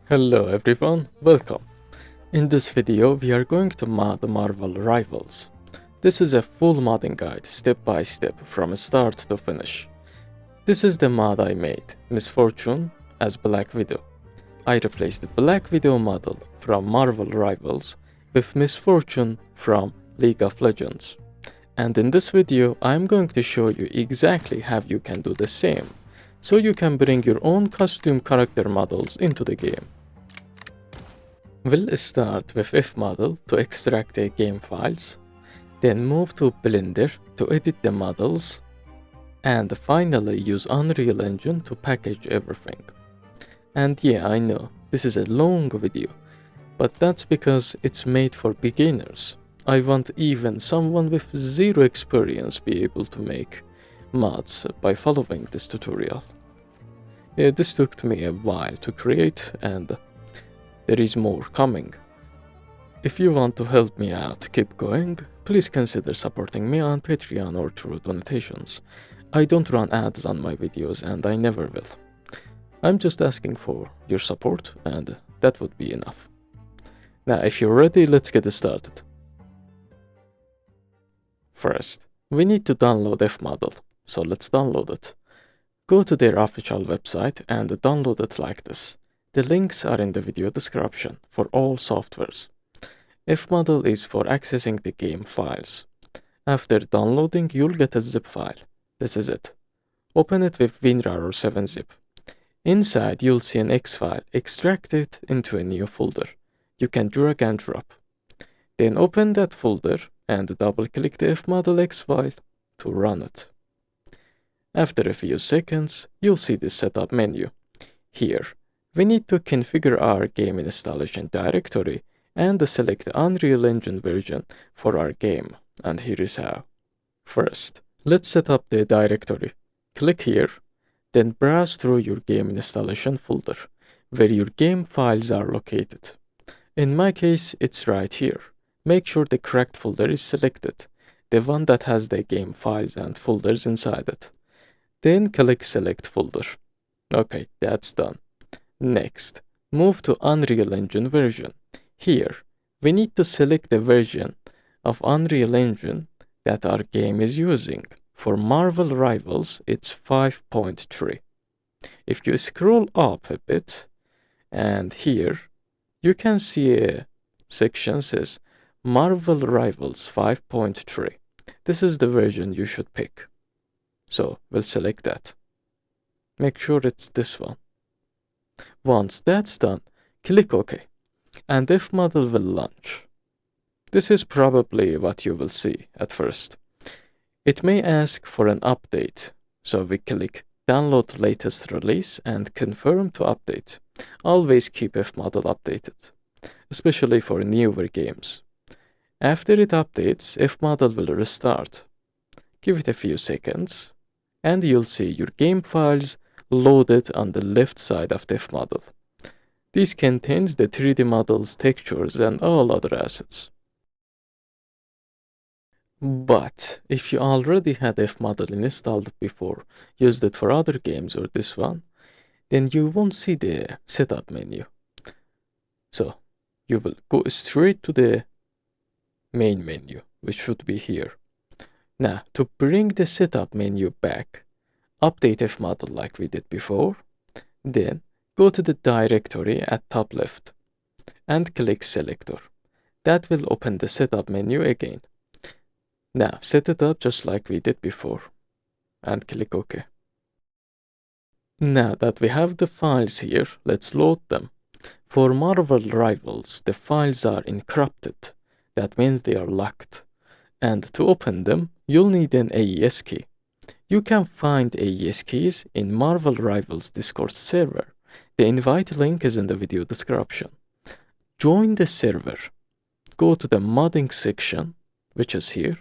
Hello everyone, welcome. In this video we are going to mod Marvel Rivals. This is a full modding guide step by step from start to finish. This is the mod I made, Misfortune as Black Widow. I replaced the Black Widow model from Marvel Rivals with Misfortune from League of Legends. And in this video I am going to show you exactly how you can do the same, so you can bring your own custom character models into the game. We'll start with FModel to extract the game files, then move to Blender to edit the models, and finally use Unreal Engine to package everything. And yeah, I know, this is a long video, but that's because it's made for beginners. I want even someone with zero experience be able to make mods by following this tutorial. This took me a while to create, and there is more coming. If you want to help me out keep going, please consider supporting me on Patreon or through donations. I don't run ads on my videos and I never will. I'm just asking for your support and that would be enough. Now if you're ready, let's get started. First, we need to download FModel, so let's download it. Go to their official website and download it like this. The links are in the video description for all softwares. FModel is for accessing the game files. After downloading, you'll get a zip file. This is it. Open it with WinRAR or 7-zip. Inside, you'll see an X file. Extract it into a new folder. You can drag and drop. Then open that folder and double-click the FModel X file to run it. After a few seconds, you'll see the setup menu. Here, we need to configure our game installation directory and select the Unreal Engine version for our game, and here is how. First, let's set up the directory. Click here, then browse through your game installation folder, where your game files are located. In my case, it's right here. Make sure the correct folder is selected, the one that has the game files and folders inside it. Then click Select Folder. Okay, that's done. Next, move to Unreal Engine version. Here, we need to select the version of Unreal Engine that our game is using. For Marvel Rivals, it's 5.3. If you scroll up a bit, and here, you can see a section says Marvel Rivals 5.3. This is the version you should pick. So, we'll select that. Make sure it's this one. Once that's done, click OK, and FModel will launch. This is probably what you will see at first. It may ask for an update, so we click Download Latest Release and Confirm to Update. Always keep FModel updated, especially for newer games. After it updates, FModel will restart. Give it a few seconds, and you'll see your game files loaded on the left side of the FModel. This contains the 3D models, textures, and all other assets. But if you already had FModel installed before, used it for other games or this one, then you won't see the setup menu. So you will go straight to the main menu, which should be here. Now, to bring the setup menu back, update FModel like we did before, then go to the directory at top left and click Selector. That will open the setup menu again. Now set it up just like we did before and click OK. Now that we have the files here, let's load them. For Marvel Rivals, the files are encrypted. That means they are locked. And to open them, you'll need an AES key. You can find AES keys in Marvel Rivals Discord server. The invite link is in the video description. Join the server. Go to the modding section, which is here.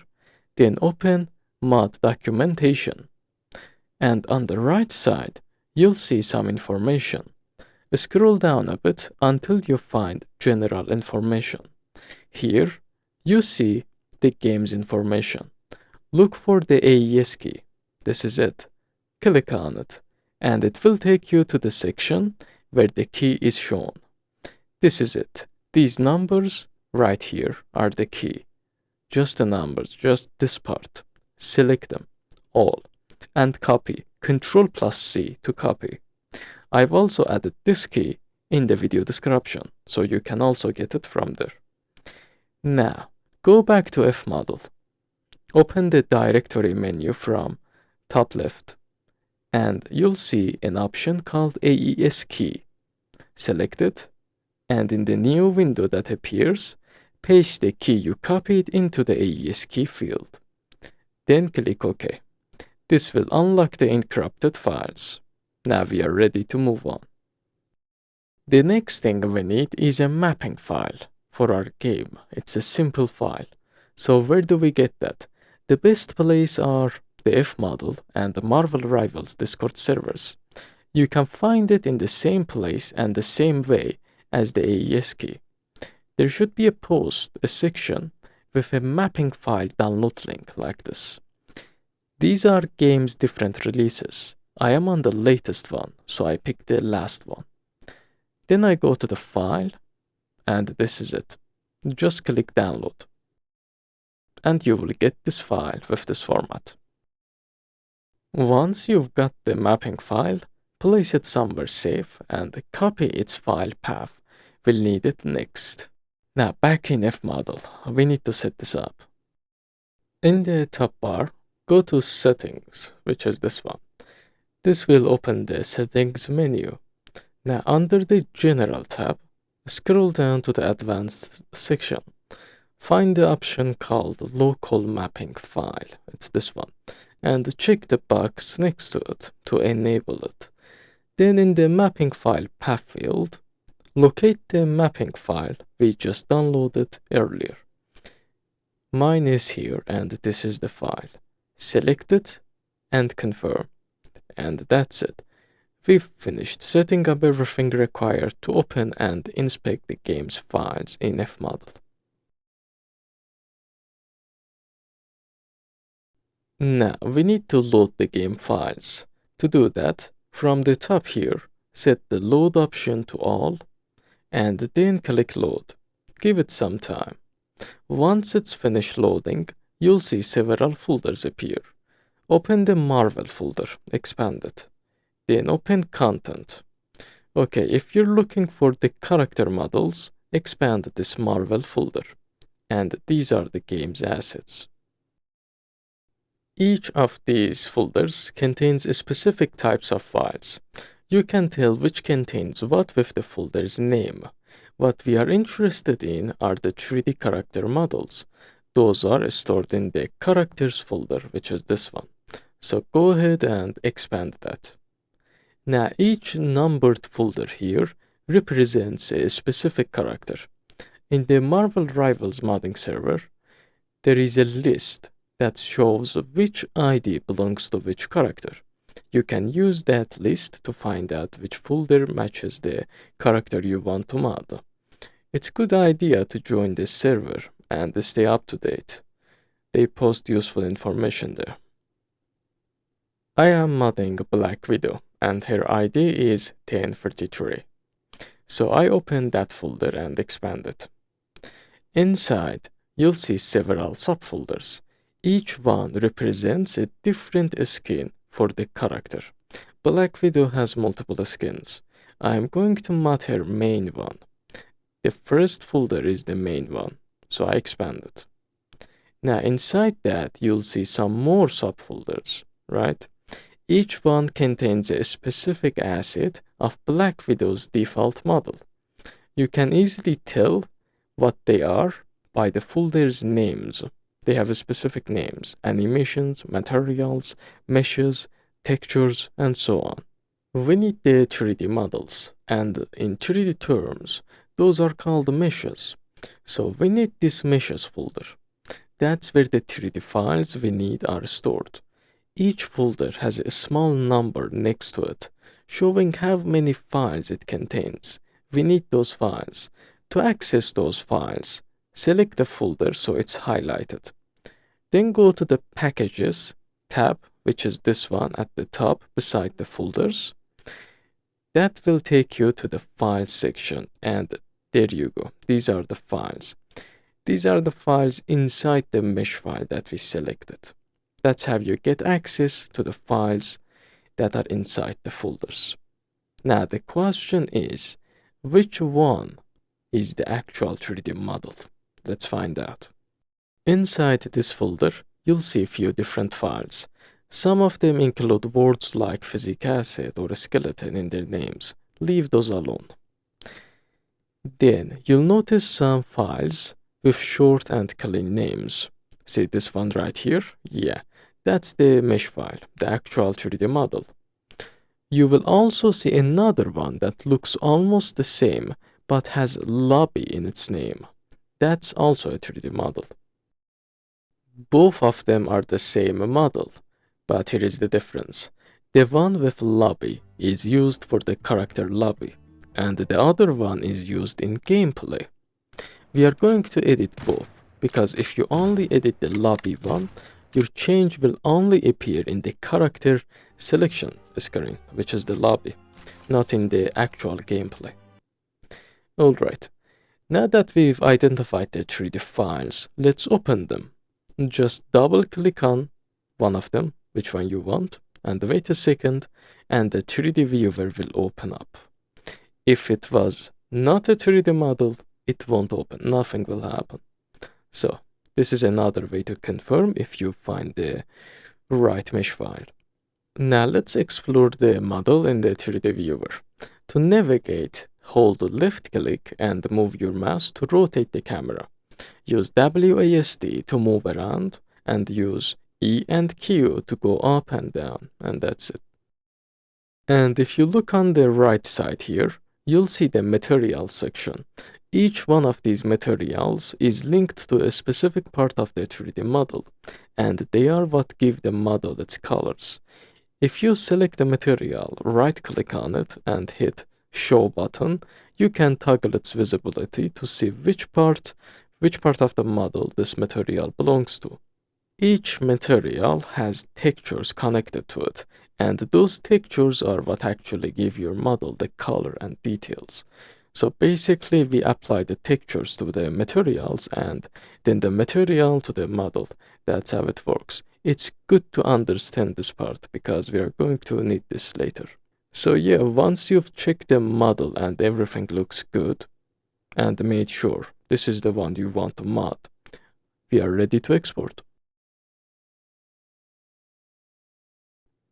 Then open mod documentation. And on the right side, you'll see some information. Scroll down a bit until you find general information. Here, you see the game's information. Look for the AES key. This is it. Click on it, and it will take you to the section where the key is shown. This is it. These numbers right here are the key. Just the numbers, just this part. Select them all and copy. Ctrl+C to copy. I've also added this key in the video description, so you can also get it from there. Now, go back to FModel. Open the directory menu from top left, and you'll see an option called AES key. Select it, and in the new window that appears, paste the key you copied into the AES key field. Then click OK. This will unlock the encrypted files. Now we are ready to move on. The next thing we need is a mapping file for our game. It's a simple file. So where do we get that? The best place are the FModel and the Marvel Rivals Discord servers. You can find it in the same place and the same way as the AES key. There should be a section with a mapping file download link like this. These are game's different releases. I am on the latest one, so I picked the last one. Then I go to the file, and this is it. Just click download, and you will get this file with this format. Once you've got the mapping file, place it somewhere safe and copy its file path. We'll need it next. Now back in FModel, we need to set this up. In the top bar, go to Settings, which is this one. This will open the Settings menu. Now under the General tab, scroll down to the Advanced section. Find the option called Local Mapping File. It's this one. And check the box next to it to enable it. Then in the Mapping File path field, locate the mapping file we just downloaded earlier. Mine is here and this is the file. Select it and confirm. And that's it. We've finished setting up everything required to open and inspect the game's files in FModel. Now we need to load the game files. To do that, from the top here, set the load option to all, and then click load. Give it some time. Once it's finished loading, you'll see several folders appear. Open the Marvel folder, expand it. Then open Content. Okay, if you're looking for the character models, expand this Marvel folder. And these are the game's assets. Each of these folders contains specific types of files. You can tell which contains what with the folder's name. What we are interested in are the 3D character models. Those are stored in the characters folder, which is this one. So go ahead and expand that. Now each numbered folder here represents a specific character. In the Marvel Rivals modding server, there is a list that shows which ID belongs to which character. You can use that list to find out which folder matches the character you want to mod. It's a good idea to join this server and stay up to date. They post useful information there. I am modding Black Widow and her ID is 1033. So I open that folder and expand it. Inside, you'll see several subfolders. Each one represents a different skin for the character. Black Widow has multiple skins. I am going to mod her main one. The first folder is the main one, so I expand it. Now inside that, you'll see some more subfolders, right? Each one contains a specific asset of Black Widow's default model. You can easily tell what they are by the folder's names. They have specific names: animations, materials, meshes, textures, and so on. We need the 3D models, and in 3D terms, those are called meshes. So we need this meshes folder. That's where the 3D files we need are stored. Each folder has a small number next to it, showing how many files it contains. We need those files. To access those files, select the folder so it's highlighted. Then go to the Packages tab, which is this one at the top beside the folders. That will take you to the Files section, and There you go. These are the files. These are the files inside the mesh file that we selected. That's how you get access to the files that are inside the folders. Now the question is, which one is the actual 3D model? Let's find out. Inside this folder, you'll see a few different files. Some of them include words like physic acid or a skeleton in their names. Leave those alone. Then you'll notice some files with short and clean names. See this one right here? Yeah, that's the mesh file, the actual 3D model. You will also see another one that looks almost the same but has lobby in its name. That's also a 3D model. Both of them are the same model, but here is the difference. The one with lobby is used for the character lobby, and the other one is used in gameplay. We are going to edit both, because if you only edit the lobby one, your change will only appear in the character selection screen, which is the lobby, not in the actual gameplay. Alright, now that we've identified the 3D files, let's open them. Just double click on one of them, which one you want, and wait a second, and the 3D viewer will open up. If it was not a 3D model, it won't open, nothing will happen. So this is another way to confirm if you find the right mesh file. Now let's explore the model in the 3D viewer. To navigate, hold left click and move your mouse to rotate the camera. Use WASD to move around and use E and Q to go up and down, and that's it. And if you look on the right side here, you'll see the materials section. Each one of these materials is linked to a specific part of the 3D model, and they are what give the model its colors. If you select a material, right-click on it and hit Show button, you can toggle its visibility to see which part of the model this material belongs to. Each material has textures connected to it, and those textures are what actually give your model the color and details. So basically, we apply the textures to the materials and then the material to the model. That's how it works. It's good to understand this part because we are going to need this later. So yeah, once you've checked the model and everything looks good and made sure this is the one you want to mod, we are ready to export.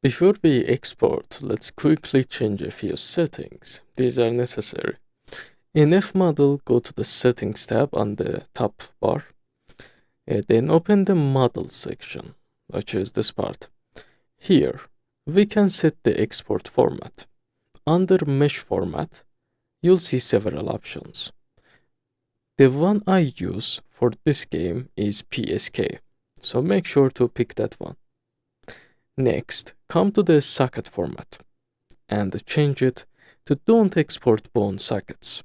Before we export, let's quickly change a few settings. These are necessary. In FModel, go to the Settings tab on the top bar. Then open the Model section, which is this part. Here, we can set the export format. Under Mesh Format, you'll see several options. The one I use for this game is PSK, so make sure to pick that one. Next, come to the socket format and change it to Don't Export Bone Sockets.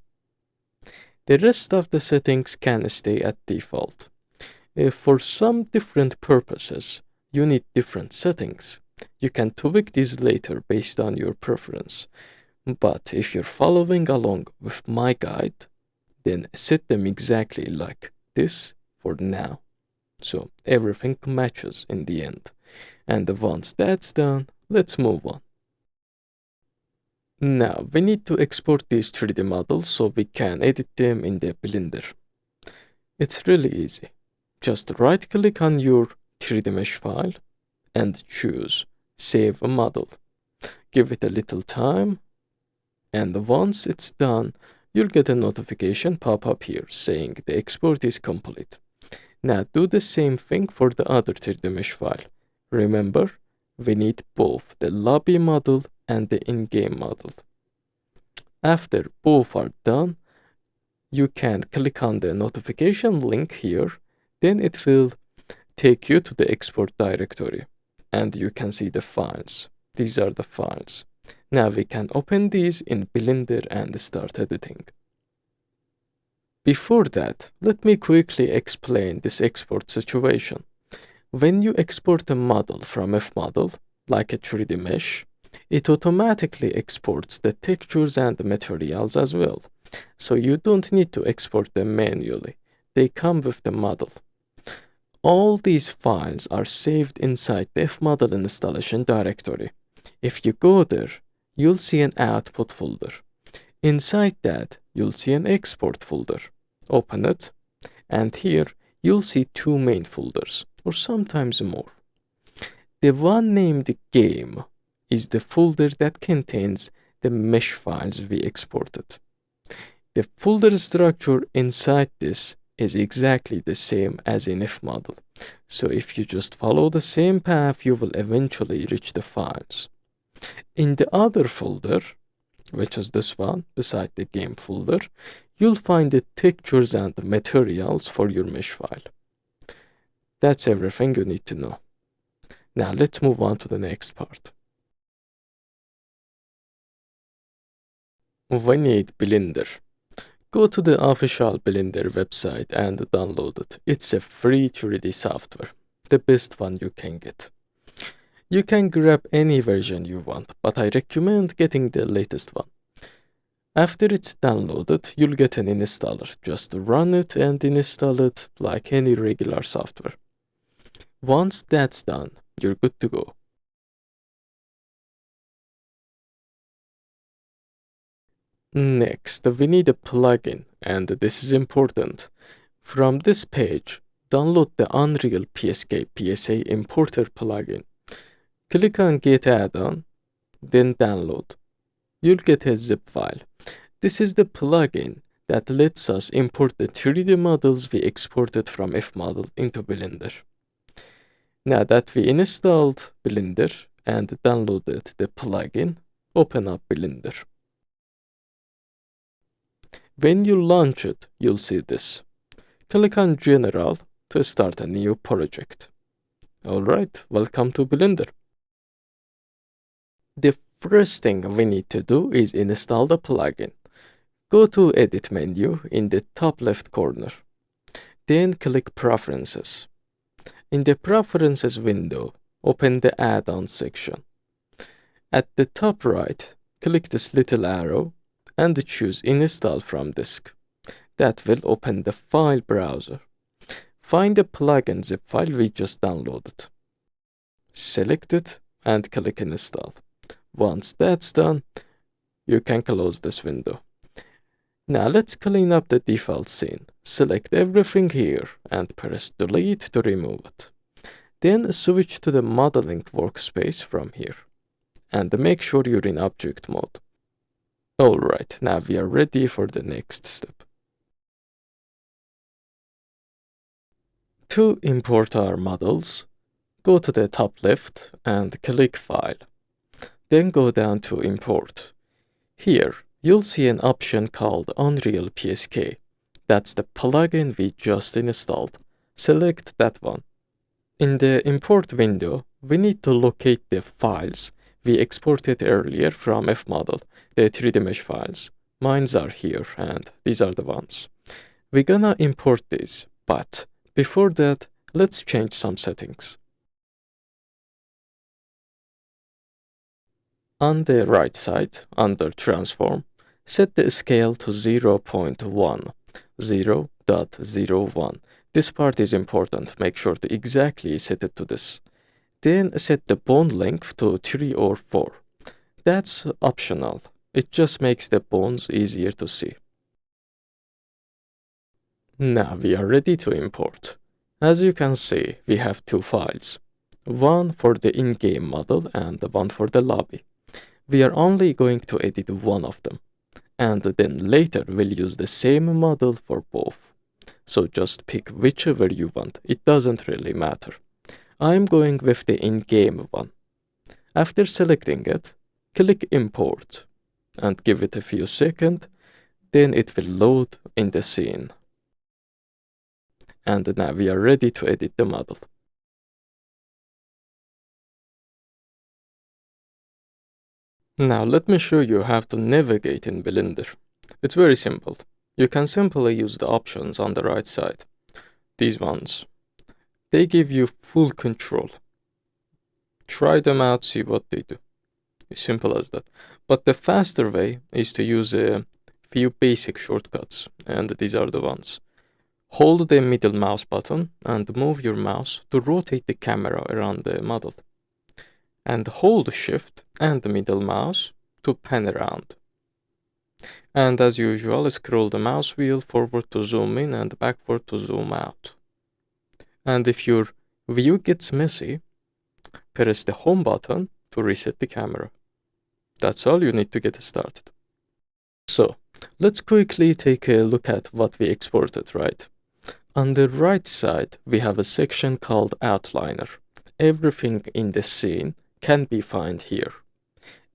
The rest of the settings can stay at default. For some different purposes, you need different settings. You can tweak these later based on your preference. But if you're following along with my guide, then set them exactly like this for now. So everything matches in the end. And once that's done, let's move on. Now, we need to export these 3D models so we can edit them in the Blender. It's really easy. Just right-click on your 3D mesh file and choose Save a Model. Give it a little time, and once it's done, you'll get a notification pop up here saying the export is complete. Now do the same thing for the other 3D mesh file. Remember, we need both the lobby model and the in-game model. After both are done, you can click on the notification link here, then it will take you to the export directory, and you can see the files. These are the files. Now we can open these in Blender and start editing. Before that, let me quickly explain this export situation. When you export a model from FModel, like a 3D mesh, it automatically exports the textures and the materials as well. so you don't need to export them manually. They come with the model. All these files are saved inside the FModel installation directory. If you go there, you'll see an output folder. Inside that, you'll see an export folder. Open it, and here you'll see two main folders, or sometimes more. The one named game is the folder that contains the mesh files we exported. The folder structure inside this is exactly the same as in FModel. So if you just follow the same path, you will eventually reach the files. In the other folder, which is this one, beside the game folder, you'll find the textures and the materials for your mesh file. That's everything you need to know. Now let's move on to the next part. We need Blender. Go to the official Blender website and download it. It's a free 3D software, the best one you can get. You can grab any version you want, but I recommend getting the latest one. After it's downloaded, you'll get an installer. Just run it and install it like any regular software. Once that's done, you're good to go. Next, we need a plugin, and this is important. From this page, download the Unreal PSK PSA Importer plugin. Click on Get Add-on, then Download. You'll get a zip file. This is the plugin that lets us import the 3D models we exported from FModel into Blender. Now that we installed Blender and downloaded the plugin, open up Blender. When you launch it, you'll see this. Click on General to start a new project. Alright, welcome to Blender. The first thing we need to do is install the plugin. Go to Edit menu in the top left corner. Then click Preferences. In the Preferences window, open the Add-ons section. At the top right, click this little arrow and choose Install from Disk. That will open the file browser. Find the plugin zip file we just downloaded. Select it and click Install. Once that's done, you can close this window. Now let's clean up the default scene. Select everything here and press Delete to remove it. Then switch to the modeling workspace from here. And make sure you're in object mode. Alright, now we are ready for the next step. To import our models, go to the top left and click File. Then go down to Import. Here, you'll see an option called Unreal PSK. That's the plugin we just installed. Select that one. In the Import window, we need to locate the files we exported earlier from FModel, the 3D mesh files. Mines are here, and these are the ones. We're gonna import these, but before that, let's change some settings. On the right side, under Transform, set the scale to 0.1, 0.01. This part is important. Make sure to exactly set it to this. Then set the bone length to 3 or 4. That's optional. It just makes the bones easier to see. Now we are ready to import. As you can see, we have two files. One for the in-game model and one for the lobby. We are only going to edit one of them. And then later we'll use the same model for both. So just pick whichever you want. It doesn't really matter. I'm going with the in-game one. After selecting it, click Import and give it a few seconds, then it will load in the scene. And now we are ready to edit the model. Now let me show you how to navigate in Blender. It's very simple. You can simply use the options on the right side. These ones. They give you full control. Try them out, see what they do. As simple as that. But the faster way is to use few basic shortcuts, and these are the ones. Hold the middle mouse button and move your mouse to rotate the camera around the model. And hold Shift and the middle mouse to pan around. And as usual, scroll the mouse wheel forward to zoom in and backward to zoom out. And if your view gets messy, press the home button to reset the camera. That's all you need to get started. So, let's quickly take a look at what we exported, right? On the right side, we have a section called Outliner. Everything in the scene can be found here.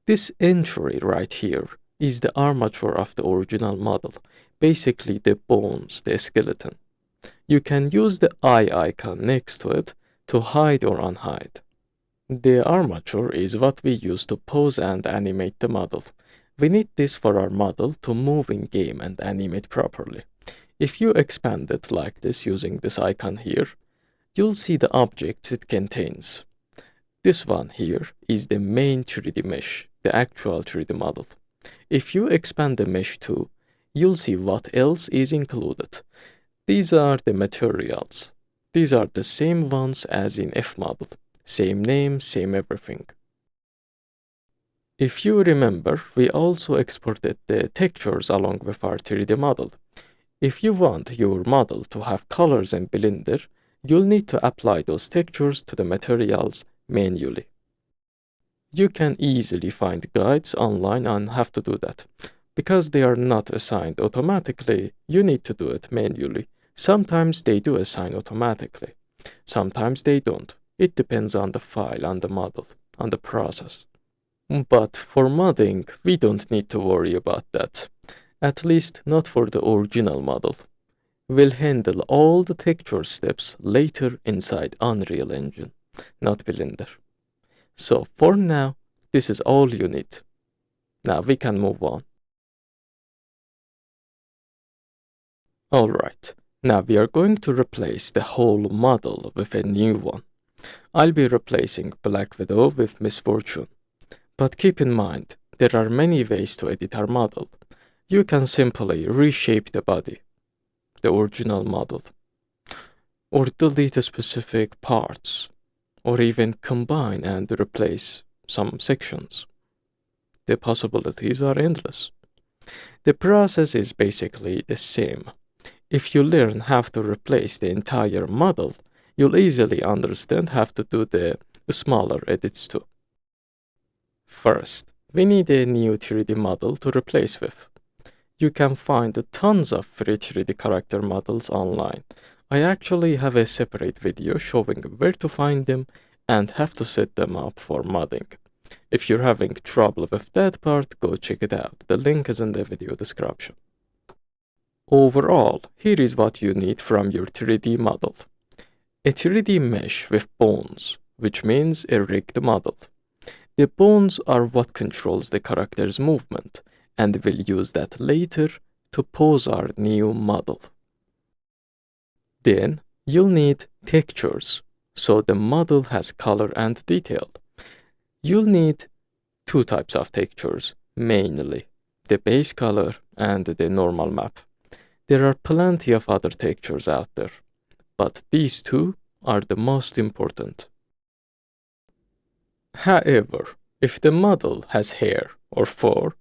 This entry right here is the armature of the original model, basically the bones, the skeleton. You can use the eye icon next to it to hide or unhide. The armature is what we use to pose and animate the model. We need this for our model to move in game and animate properly. If you expand it like this using this icon here, you'll see the objects it contains. This one here is the main 3D mesh, the actual 3D model. If you expand the mesh too, you'll see what else is included. These are the materials. These are the same ones as in FModel. Same name, same everything. If you remember, we also exported the textures along with our 3D model. If you want your model to have colors in Blender, you'll need to apply those textures to the materials manually. You can easily find guides online on how to do that. Because they are not assigned automatically, you need to do it manually. Sometimes they do assign automatically. Sometimes they don't. It depends on the file, on the model, on the process. But for modding, we don't need to worry about that. At least not for the original model. We'll handle all the texture steps later inside Unreal Engine, not Blender. So for now, this is all you need. Now we can move on. Alright, now we are going to replace the whole model with a new one. I'll be replacing Black Widow with Misfortune. But keep in mind, there are many ways to edit our model. You can simply reshape the body, the original model, or delete specific parts, or even combine and replace some sections. The possibilities are endless. The process is basically the same. If you learn how to replace the entire model, you'll easily understand how to do the smaller edits too. First, we need a new 3D model to replace with. You can find tons of free 3D character models online. I actually have a separate video showing where to find them and how to set them up for modding. If you're having trouble with that part, go check it out. The link is in the video description. Overall, here is what you need from your 3D model. A 3D mesh with bones, which means a rigged model. The bones are what controls the character's movement, and we'll use that later to pose our new model. Then, you'll need textures, so the model has color and detail. You'll need two types of textures, mainly, the base color and the normal map. There are plenty of other textures out there, but these two are the most important. However, if the model has hair or fur,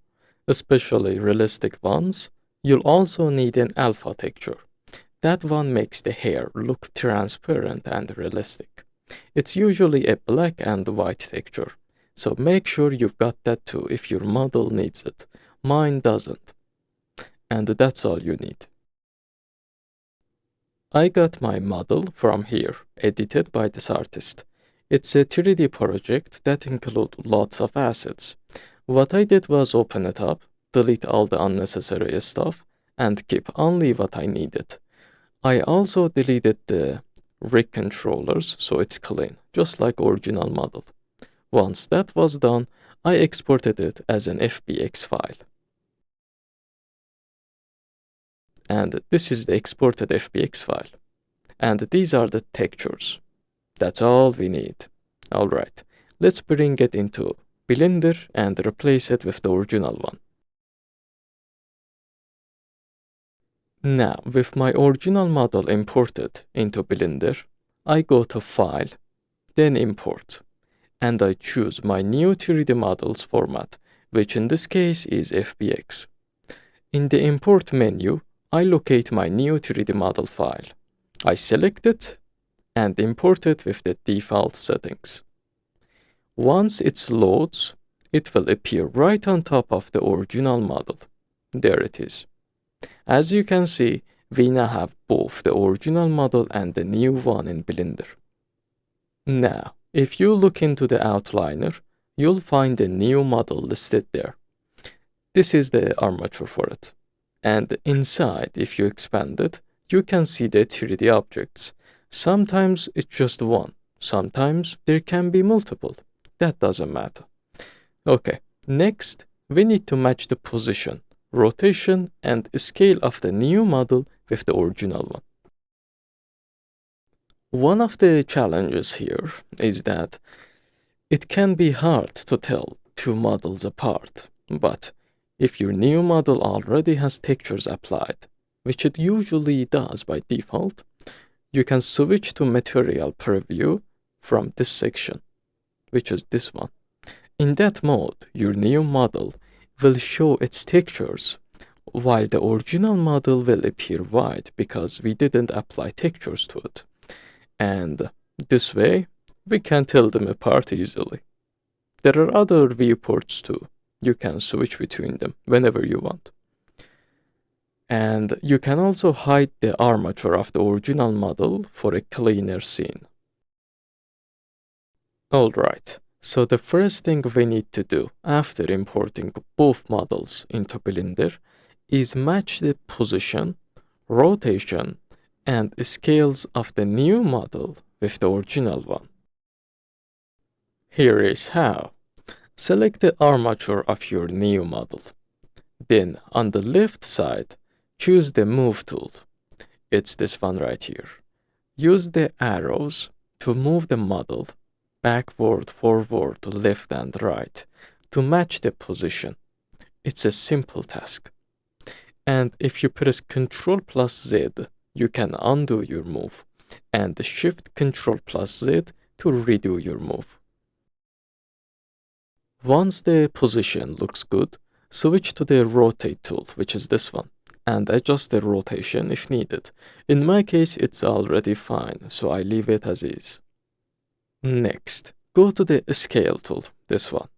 especially realistic ones, you'll also need an alpha texture. That one makes the hair look transparent and realistic. It's usually a black and white texture, so make sure you've got that too if your model needs it. Mine doesn't. And that's all you need. I got my model from here, edited by this artist. It's a 3D project that includes lots of assets. What I did was open it up, delete all the unnecessary stuff, and keep only what I needed. I also deleted the rig controllers so it's clean, just like original model. Once that was done, I exported it as an FBX file. And this is the exported FBX file. And these are the textures. That's all we need. Alright, let's bring it into Blender and replace it with the original one. Now, with my original model imported into Blender, I go to File, then Import, and I choose my new 3D models format, which in this case is FBX. In the Import menu, I locate my new 3D model file. I select it and import it with the default settings. Once it loads, it will appear right on top of the original model. There it is. As you can see, we now have both the original model and the new one in Blender. Now, if you look into the outliner, you'll find the new model listed there. This is the armature for it. And inside, if you expand it, you can see the 3D objects. Sometimes it's just one, sometimes there can be multiple. That doesn't matter. Okay, next, we need to match the position, rotation, and scale of the new model with the original one. One of the challenges here is that it can be hard to tell two models apart, but if your new model already has textures applied, which it usually does by default, you can switch to Material Preview from this section, which is this one. In that mode, your new model will show its textures, while the original model will appear white because we didn't apply textures to it. And this way, we can tell them apart easily. There are other viewports too. You can switch between them whenever you want. And you can also hide the armature of the original model for a cleaner scene. Alright, so the first thing we need to do after importing both models into Blender is match the position, rotation, and scales of the new model with the original one. Here is how. Select the armature of your new model. Then, on the left side, choose the Move tool. It's this one right here. Use the arrows to move the model backward, forward, left, and right to match the position. It's a simple task. And if you press Ctrl+Z, you can undo your move, and Shift Ctrl+Z to redo your move. Once the position looks good, switch to the Rotate tool, which is this one, and adjust the rotation if needed. In my case, it's already fine, so I leave it as is. Next, go to the Scale tool, this one,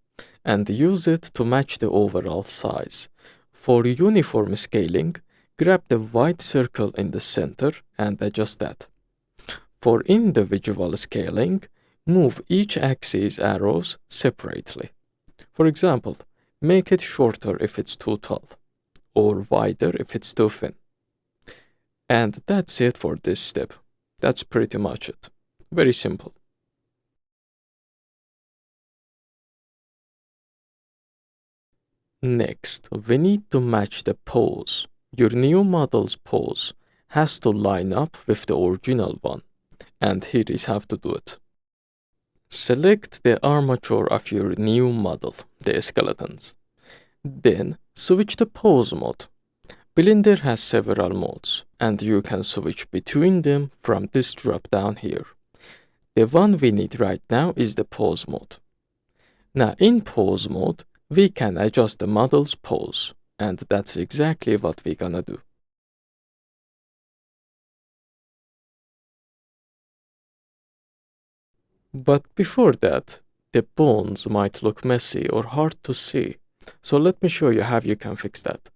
and use it to match the overall size. For uniform scaling, grab the white circle in the center and adjust that. For individual scaling, move each axis arrows separately. For example, make it shorter if it's too tall, or wider if it's too thin. And that's it for this step. That's pretty much it. Very simple. Next, we need to match the pose. Your new model's pose has to line up with the original one, and here is how to do it. Select the armature of your new model, the skeletons. Then, switch to Pose mode. Blender has several modes, and you can switch between them from this drop-down here. The one we need right now is the Pose mode. Now, in Pose mode, we can adjust the model's pose, and that's exactly what we're gonna do. But before that, the bones might look messy or hard to see, so let me show you how you can fix that.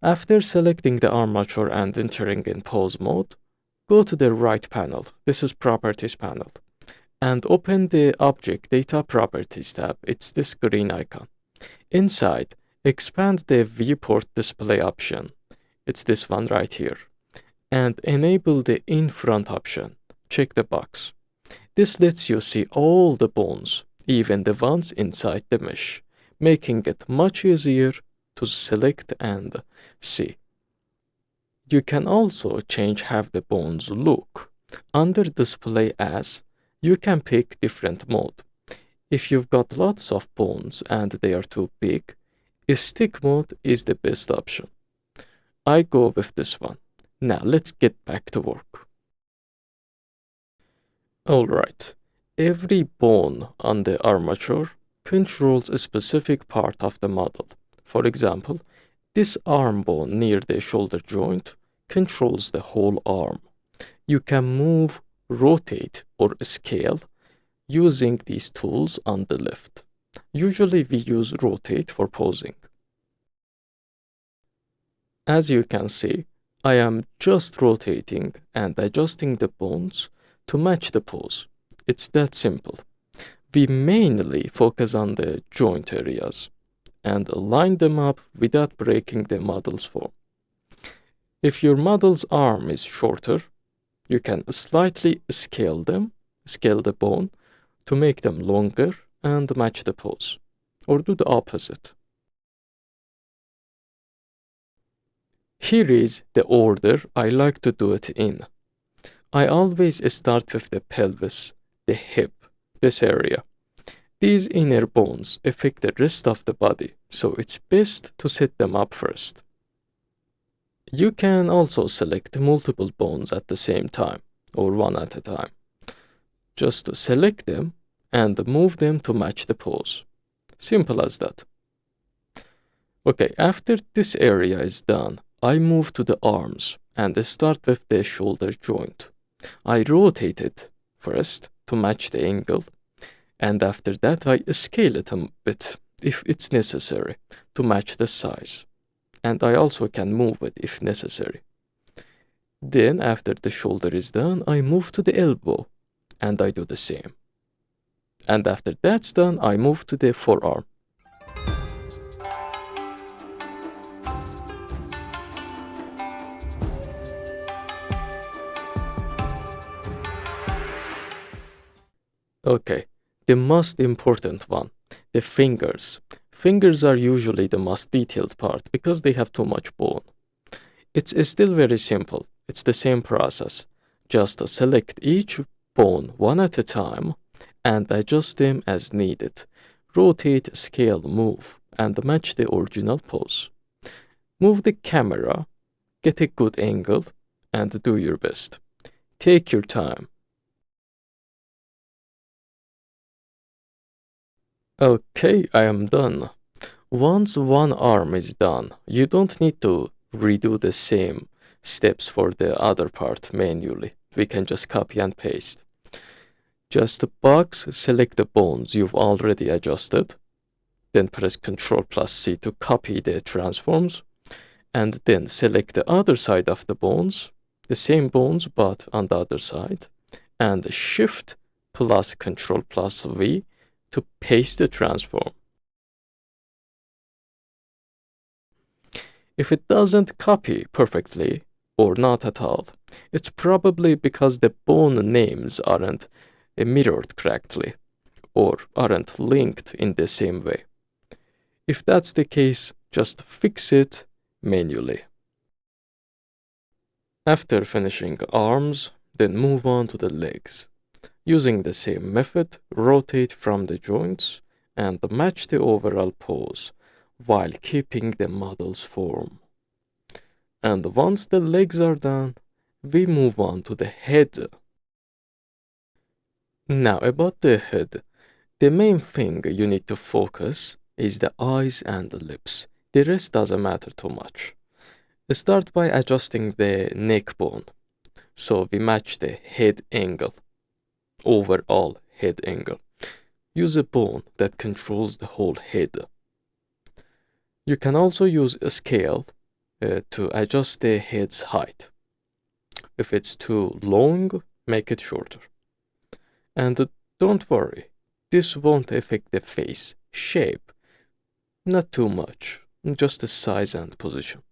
After selecting the armature and entering in Pose mode, go to the right panel, this is Properties panel, and open the Object Data Properties tab, it's this green icon. Inside, expand the Viewport Display option, it's this one right here, and enable the In Front option, check the box. This lets you see all the bones, even the ones inside the mesh, making it much easier to select and see. You can also change how the bones look. Under Display As, you can pick different mode. If you've got lots of bones and they are too big, Stick mode is the best option. I go with this one, Now let's get back to work. Alright, every bone on the armature controls a specific part of the model. For example, this arm bone near the shoulder joint controls the whole arm. You can move, rotate, or scale using these tools on the left. Usually we use rotate for posing. As you can see, I am just rotating and adjusting the bones to match the pose. It's that simple. We mainly focus on the joint areas and line them up without breaking the model's form. If your model's arm is shorter, you can slightly scale the bone to make them longer and match the pose, or do the opposite. Here is the order I like to do it in. I always start with the pelvis, the hip, this area. These inner bones affect the rest of the body, so it's best to set them up first. You can also select multiple bones at the same time, or one at a time. Just select them and move them to match the pose. Simple as that. Okay, after this area is done, I move to the arms and start with the shoulder joint. I rotate it first to match the angle, and after that I scale it a bit if it's necessary to match the size. And I also can move it if necessary. Then after the shoulder is done, I move to the elbow and I do the same. And after that's done, I move to the forearm. Okay, the most important one, the fingers. Fingers are usually the most detailed part because they have too much bone. It's still very simple. It's the same process. Just select each bone one at a time and adjust them as needed. Rotate, scale, move, and match the original pose. Move the camera, get a good angle, and do your best. Take your time. Okay, I am done. Once one arm is done, you don't need to redo the same steps for the other part manually. We can just copy and paste. Just box, select the bones you've already adjusted, then press Ctrl+C to copy the transforms, and then select the other side of the bones, the same bones but on the other side, and Shift plus Ctrl+V to paste the transform. If it doesn't copy perfectly, or not at all, it's probably because the bone names aren't mirrored correctly, or aren't linked in the same way. If that's the case, just fix it manually. After finishing arms, then move on to the legs. Using the same method, rotate from the joints and match the overall pose while keeping the model's form. And once the legs are done, we move on to the head. Now about the head, the main thing you need to focus is the eyes and the lips. The rest doesn't matter too much. Start by adjusting the neck bone, so we match the head angle. Overall head angle. Use a bone that controls the whole head. You can also use a scale to adjust the head's height. If it's too long, make it shorter. And don't worry, this won't affect the face shape. Not too much, just the size and position.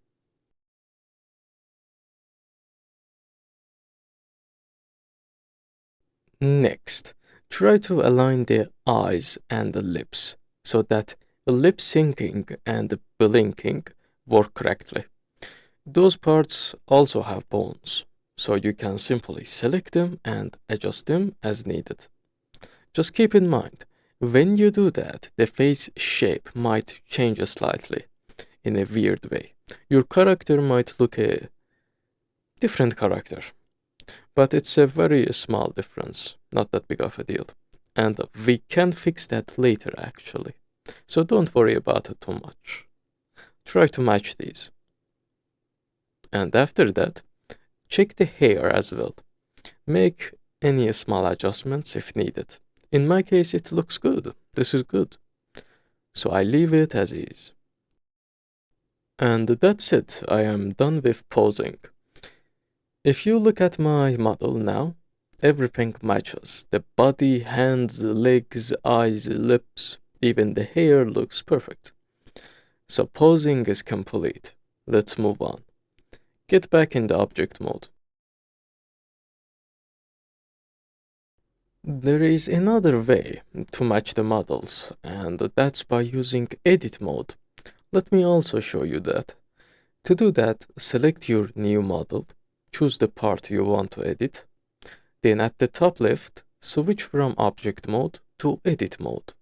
Next, try to align the eyes and the lips so that lip syncing and blinking work correctly. Those parts also have bones, so you can simply select them and adjust them as needed. Just keep in mind, when you do that, the face shape might change slightly in a weird way. Your character might look different character. But it's a very small difference, not that big of a deal. And we can fix that later actually. So don't worry about it too much. Try to match these. And after that, check the hair as well. Make any small adjustments if needed. In my case, it looks good. This is good. So I leave it as is. And that's it. I am done with posing. If you look at my model now, everything matches. The body, hands, legs, eyes, lips, even the hair looks perfect. So posing is complete. Let's move on. Get back in the object mode. There is another way to match the models, and that's by using edit mode. Let me also show you that. To do that, select your new model, choose the part you want to edit, then at the top left, switch from object mode to edit mode.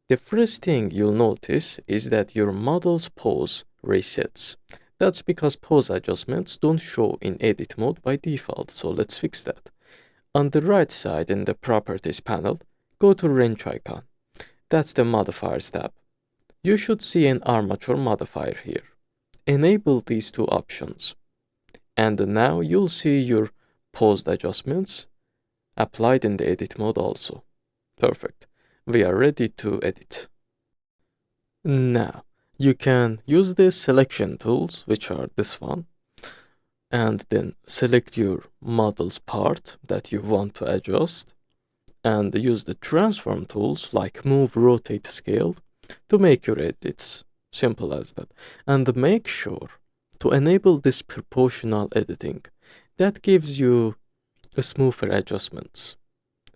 The first thing you'll notice is that your model's pose resets. That's because pose adjustments don't show in edit mode by default, so let's fix that. On the right side in the Properties panel, go to Wrench icon. That's the Modifiers tab. You should see an armature modifier here. Enable these two options. And now you'll see your posed adjustments applied in the edit mode also. Perfect. We are ready to edit. Now, you can use the selection tools, which are this one, and then select your model's part that you want to adjust, and use the transform tools like move, rotate, scale to make your edits. Simple as that. And make sure to enable this proportional editing. That gives you a smoother adjustments.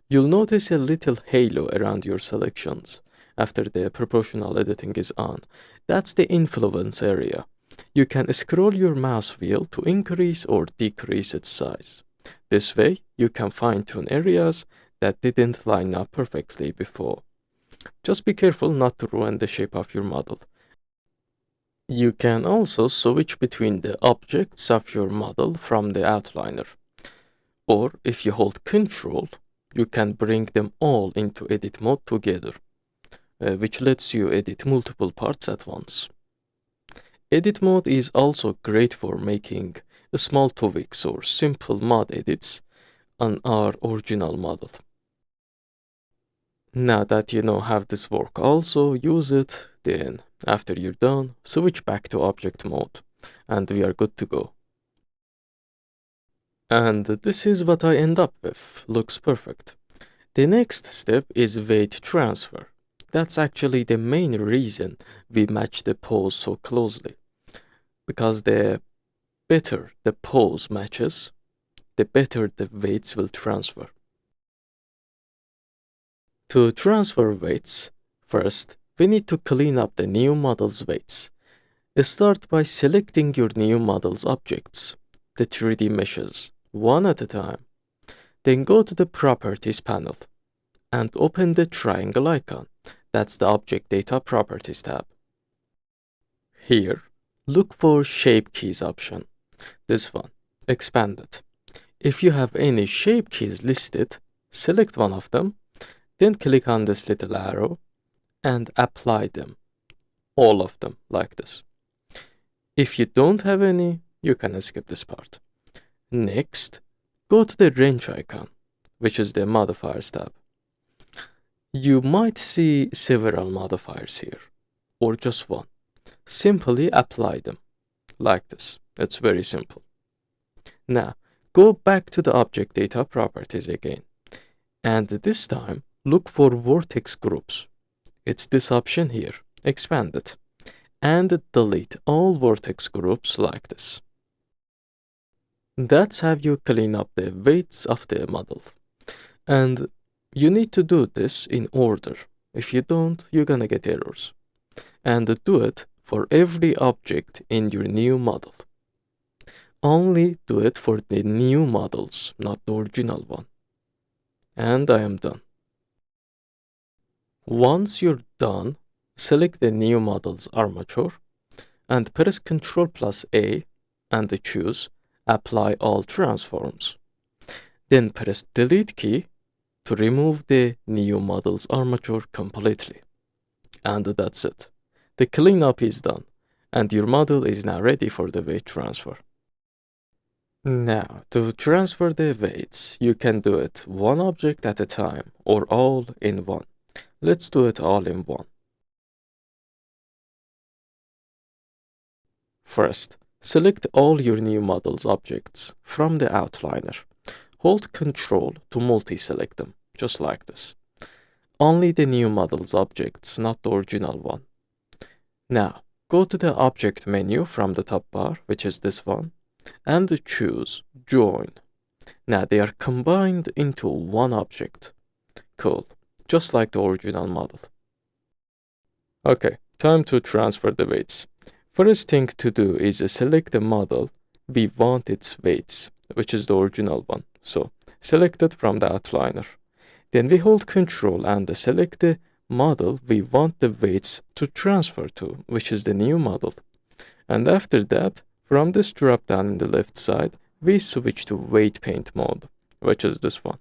You'll notice a little halo around your selections after the proportional editing is on. That's the influence area. You can scroll your mouse wheel to increase or decrease its size. This way, you can fine-tune areas that didn't line up perfectly before. Just be careful not to ruin the shape of your model. You can also switch between the objects of your model from the outliner. Or if you hold Ctrl, you can bring them all into edit mode together, which lets you edit multiple parts at once. Edit mode is also great for making small tweaks or simple mod edits on our original model. Now that you know how this works, also use it, then after you're done, switch back to object mode, and we are good to go. And this is what I end up with. Looks perfect. The next step is weight transfer. That's actually the main reason we match the pose so closely. Because the better the pose matches, the better the weights will transfer. To transfer weights, first, we need to clean up the new model's weights. Start by selecting your new model's objects, the 3D meshes, one at a time. Then go to the Properties panel and open the triangle icon. That's the Object Data Properties tab. Here, look for Shape Keys option. This one, expand it. If you have any shape keys listed, select one of them, then click on this little arrow and apply them, all of them, like this. If you don't have any, you can skip this part. Next, go to the Wrench icon, which is the Modifiers tab. You might see several modifiers here, or just one. Simply apply them, like this. It's very simple. Now, go back to the Object Data Properties again, and this time, look for Vertex groups. It's this option here, expand it, and delete all Vertex groups like this. That's how you clean up the weights of the model. And you need to do this in order. If you don't, you're gonna get errors. And do it for every object in your new model. Only do it for the new models, not the original one. And I am done. Once you're done, select the new model's armature and press Ctrl+A and choose apply all transforms. Then press Delete key to remove the new model's armature completely. And that's it. The cleanup is done, and your model is now ready for the weight transfer. Now, to transfer the weights, you can do it one object at a time or all in one. Let's do it all in one. First, select all your new model's objects from the outliner. Hold Ctrl to multi-select them, just like this. Only the new model's objects, not the original one. Now, go to the Object menu from the top bar, which is this one, and choose Join. Now they are combined into one object. Cool, just like the original model. Okay, time to transfer the weights. First thing to do is select the model we want its weights, which is the original one. So, select it from the outliner. Then we hold Ctrl and select the model we want the weights to transfer to, which is the new model. And after that, from this drop down in the left side, we switch to weight paint mode, which is this one.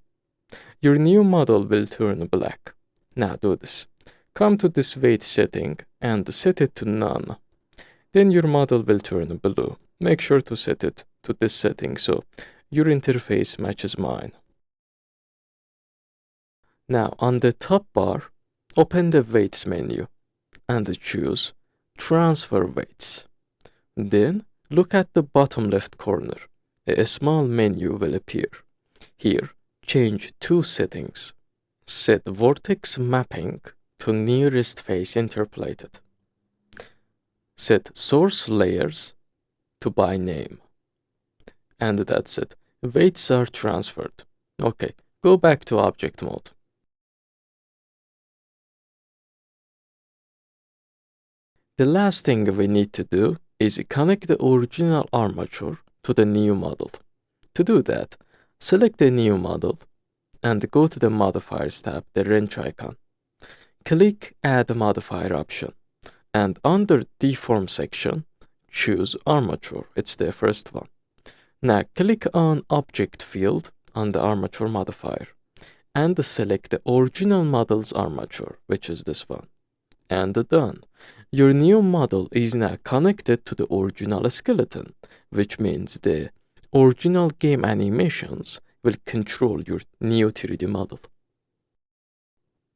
Your new model will turn black. Now do this. Come to this weight setting and set it to none. Then your model will turn blue. Make sure to set it to this setting so your interface matches mine. Now on the top bar, open the Weights menu and choose Transfer Weights. Then look at the bottom left corner. A small menu will appear. Here, change two settings. Set Vertex Mapping to nearest face interpolated. Set Source Layers to by name. And that's it. Weights are transferred. Okay, go back to object mode. The last thing we need to do is connect the original armature to the new model. To do that, select the new model and go to the Modifiers tab, the wrench icon. Click Add Modifier option, and under Deform section, choose Armature. It's the first one. Now click on Object field on the Armature modifier, and select the original model's armature, which is this one. And done. Your new model is now connected to the original skeleton, which means the original game animations will control your new 3D model.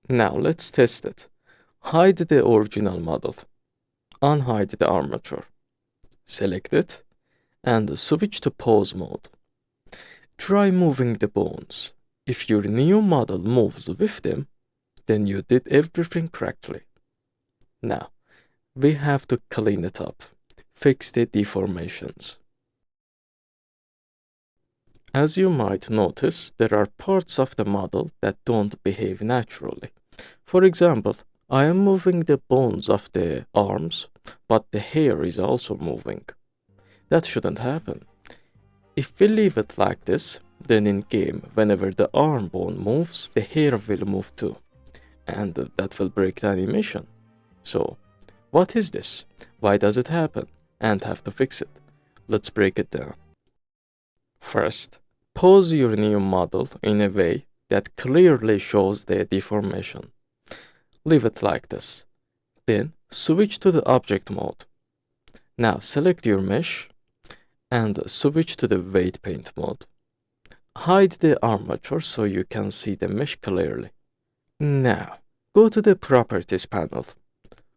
Now let's test it. Hide the original model. Unhide the armature. Select it and switch to pose mode. Try moving the bones. If your new model moves with them, then you did everything correctly. Now, we have to clean it up, fix the deformations. As you might notice, there are parts of the model that don't behave naturally. For example, I am moving the bones of the arms, but the hair is also moving. That shouldn't happen. If we leave it like this, then in game, whenever the arm bone moves, the hair will move too, and that will break the animation. So, what is this? Why does it happen? And have to fix it. Let's break it down. First, pose your new model in a way that clearly shows the deformation. Leave it like this. Then, switch to the object mode. Now, select your mesh and switch to the weight paint mode. Hide the armature so you can see the mesh clearly. Now, go to the Properties panel.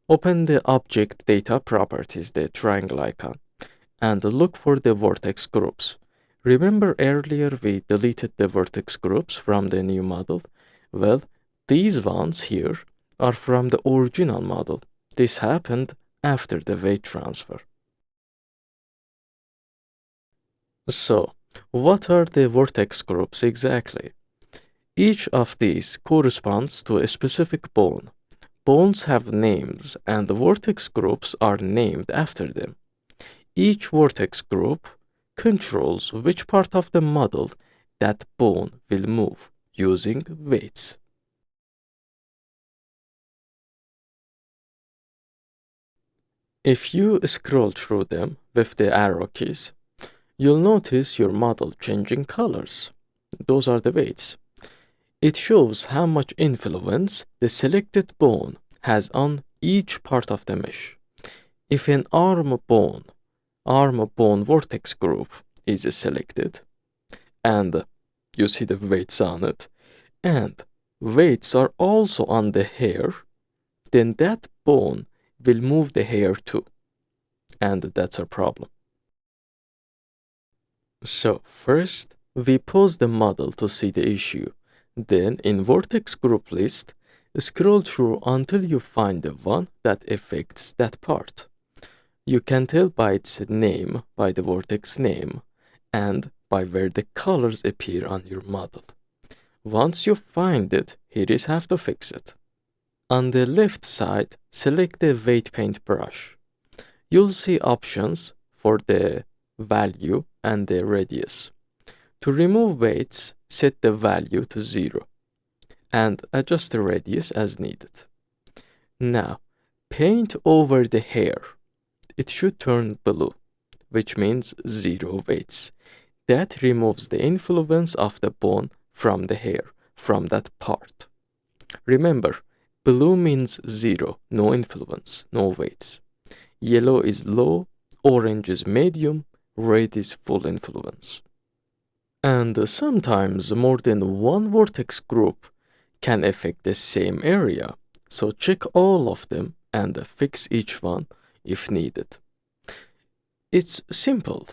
Open the Object Data Properties, the triangle icon, and look for the vertex groups. Remember earlier we deleted the vertex groups from the new model? Well, these ones here are from the original model. This happened after the weight transfer. So, what are the vertex groups exactly? Each of these corresponds to a specific bone. Bones have names, and the vertex groups are named after them. Each vertex group controls which part of the model that bone will move using weights. If you scroll through them with the arrow keys, you'll notice your model changing colors. Those are the weights. It shows how much influence the selected bone has on each part of the mesh. If an arm bone vertex group is selected, and you see the weights on it, and weights are also on the hair, then that bone will move the hair too, and that's a problem. So first, we pause the model to see the issue. Then, in Vertex group list, scroll through until you find the one that affects that part. You can tell by its name, by the vertex name, and by where the colors appear on your model. Once you find it, here is how to fix it. On the left side, select the weight paintbrush. You'll see options for the value and the radius. To remove weights, set the value to 0 and adjust the radius as needed. Now, paint over the hair. It should turn blue, which means 0 weights. That removes the influence of the bone from the hair, from that part. Remember, blue means 0, no influence, no weights. Yellow is low, orange is medium, red is full influence. And sometimes more than one vertex group can affect the same area, so check all of them and fix each one if needed. It's simple.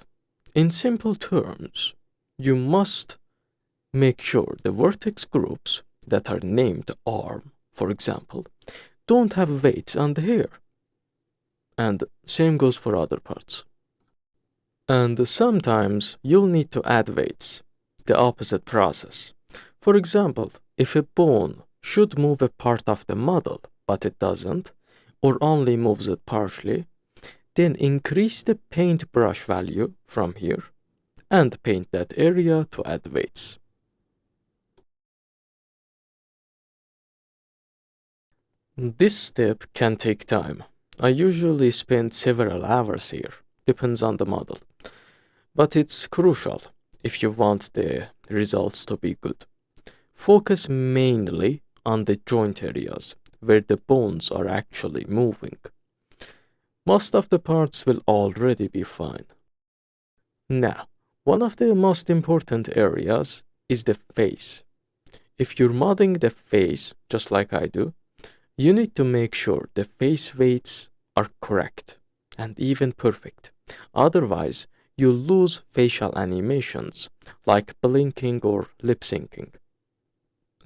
In simple terms, you must make sure the vertex groups that are named arm, for example, don't have weights on the hair. And same goes for other parts. And sometimes you'll need to add weights, the opposite process. For example, if a bone should move a part of the model, but it doesn't, or only moves it partially, then increase the paintbrush value from here and paint that area to add weights. This step can take time. I usually spend several hours here, depends on the model. But it's crucial if you want the results to be good. Focus mainly on the joint areas where the bones are actually moving. Most of the parts will already be fine. Now, one of the most important areas is the face. If you're modeling the face, just like I do, you need to make sure the face weights are correct and even perfect. Otherwise, you'll lose facial animations like blinking or lip syncing.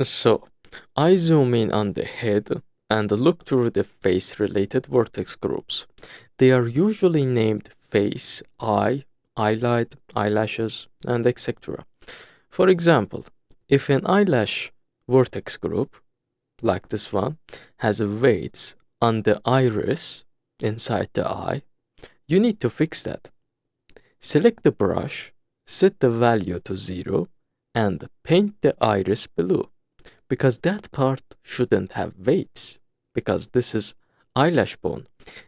So, I zoom in on the head and look through the face-related vertex groups. They are usually named face, eye, eyelid, eyelashes, and etc. For example, if an eyelash vertex group, like this one, has weights on the iris inside the eye, you need to fix that. Select the brush, set the value to 0, and paint the iris blue, because that part shouldn't have weights, because this is eyelash bone.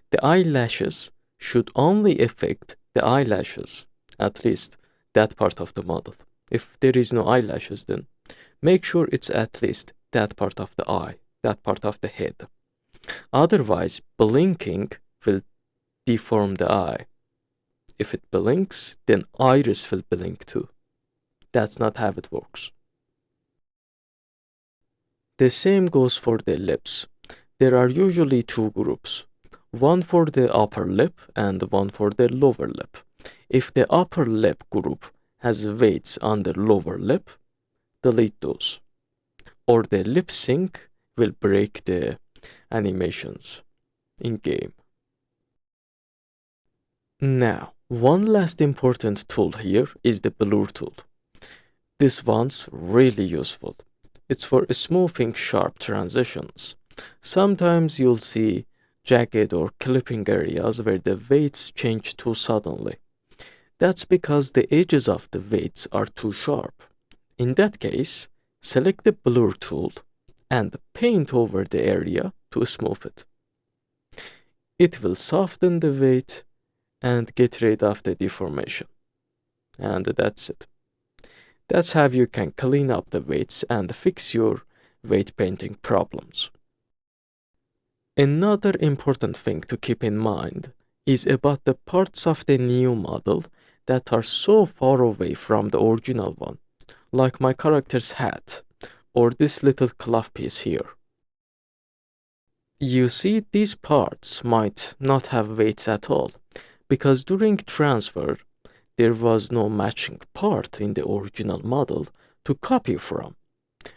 The eyelashes should only affect the eyelashes, at least that part of the model. If there is no eyelashes, then make sure it's at least that part of the eye, that part of the head. Otherwise, blinking will deform the eye. If it blinks, then iris will blink too. That's not how it works. The same goes for the lips. There are usually two groups, one for the upper lip and one for the lower lip. If the upper lip group has weights on the lower lip, delete those, or the lip sync will break the animations in game. Now, one last important tool here is the blur tool. This one's really useful. It's for smoothing sharp transitions. Sometimes you'll see jagged or clipping areas where the weights change too suddenly. That's because the edges of the weights are too sharp. In that case, select the blur tool and paint over the area to smooth it. It will soften the weight and get rid of the deformation. and that's it. That's how you can clean up the weights and fix your weight painting problems. Another important thing to keep in mind is about the parts of the new model that are so far away from the original one, like my character's hat or this little cloth piece here. You see, these parts might not have weights at all, because during transfer, there was no matching part in the original model to copy from.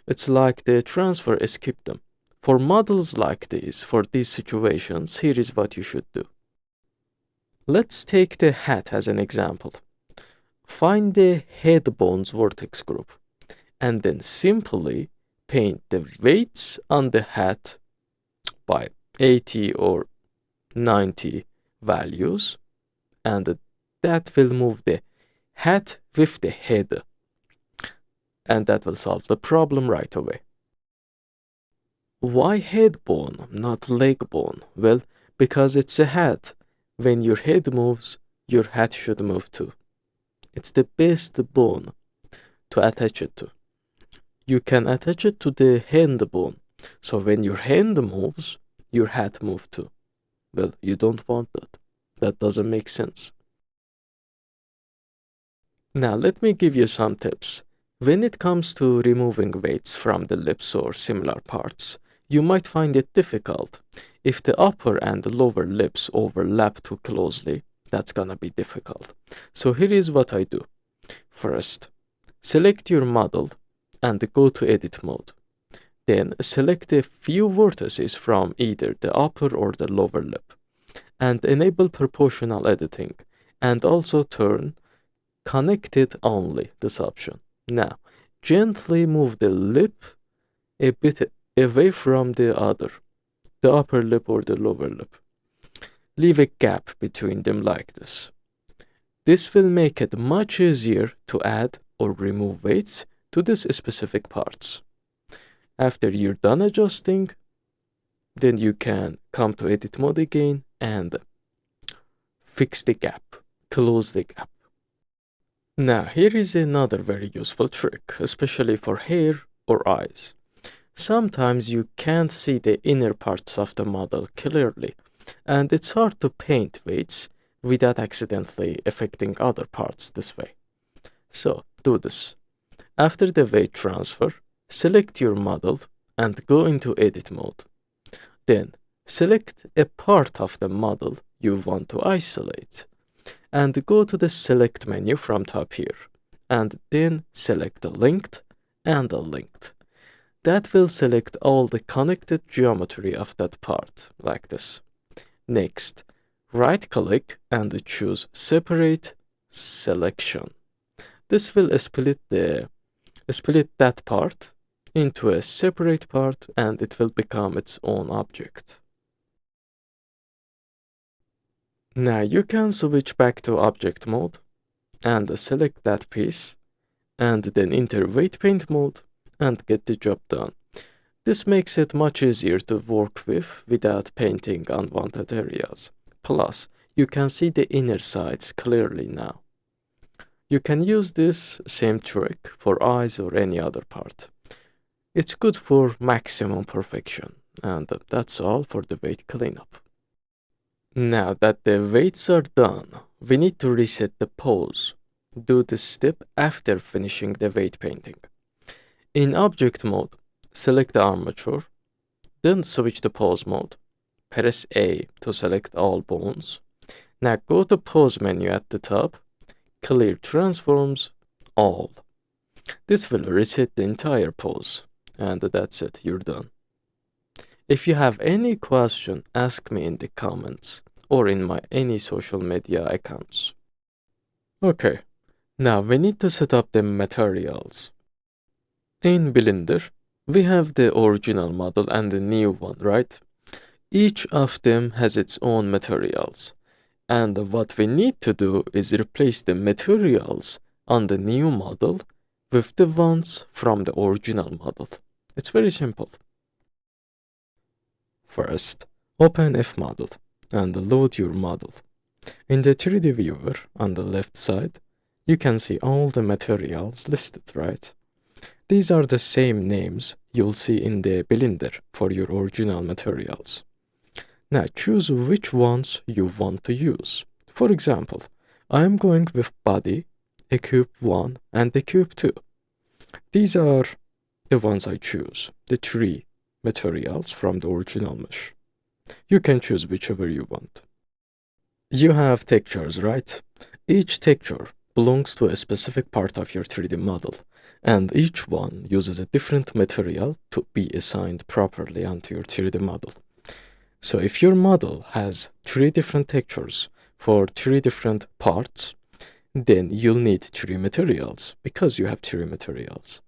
It's like the transfer skipped them. For models like these, for these situations, here is what you should do. Let's take the hat as an example. Find the head bones vertex group, and then simply paint the weights on the hat by 80 or 90 values, and that will move the hat with the head, and that will solve the problem right away. Why head bone, not leg bone? Well, because it's a hat. When your head moves, your hat should move too. It's the best bone to attach it to. You can attach it to the hand bone, so when your hand moves, your hat moves too. Well, you don't want that. That doesn't make sense. Now, let me give you some tips. When it comes to removing weights from the lips or similar parts, you might find it difficult. If the upper and lower lips overlap too closely, that's gonna be difficult. So here is what I do. First, select your model and go to edit mode. Then select a few vertices from either the upper or the lower lip and enable proportional editing, and also turn connected only this option. Now, gently move the lip a bit away from the upper lip or the lower lip. Leave a gap between them like this. This will make it much easier to add or remove weights to these specific parts. After you're done adjusting, then you can come to edit mode again and fix the gap, close the gap. Now, here is another very useful trick, especially for hair or eyes. Sometimes you can't see the inner parts of the model clearly, and it's hard to paint weights without accidentally affecting other parts this way. So, do this. After the weight transfer, select your model and go into edit mode. Then, select a part of the model you want to isolate, and go to the select menu from top here, and then select the linked and the linked. That will select all the connected geometry of that part, like this. Next, right-click and choose Separate Selection. This will split that part into a separate part, and it will become its own object. Now you can switch back to object mode and select that piece, and then enter weight paint mode and get the job done. This makes it much easier to work with without painting unwanted areas. Plus, you can see the inner sides clearly now. You can use this same trick for eyes or any other part. It's good for maximum perfection, and that's all for the weight cleanup. Now that the weights are done, we need to reset the pose. Do this step after finishing the weight painting. In object mode, select the armature, then switch to pose mode. Press A to select all bones. Now go to pose menu at the top, clear transforms, all. This will reset the entire pose, and that's it, you're done. If you have any question, ask me in the comments or in my any social media accounts. Okay, now we need to set up the materials. In Blender, we have the original model and the new one, right? Each of them has its own materials. And what we need to do is replace the materials on the new model with the ones from the original model. It's very simple. First, open FModel and load your model. In the 3D viewer on the left side, you can see all the materials listed, right? These are the same names you'll see in the Blender for your original materials. Now choose which ones you want to use. For example, I am going with body, a cube 1, and a cube 2. These are the ones I choose, the 3 materials from the original mesh. You can choose whichever you want. You have textures, right? Each texture belongs to a specific part of your 3D model, and each one uses a different material to be assigned properly onto your 3D model. So if your model has 3 different textures for 3 different parts, then you'll need 3 materials because you have 3 materials.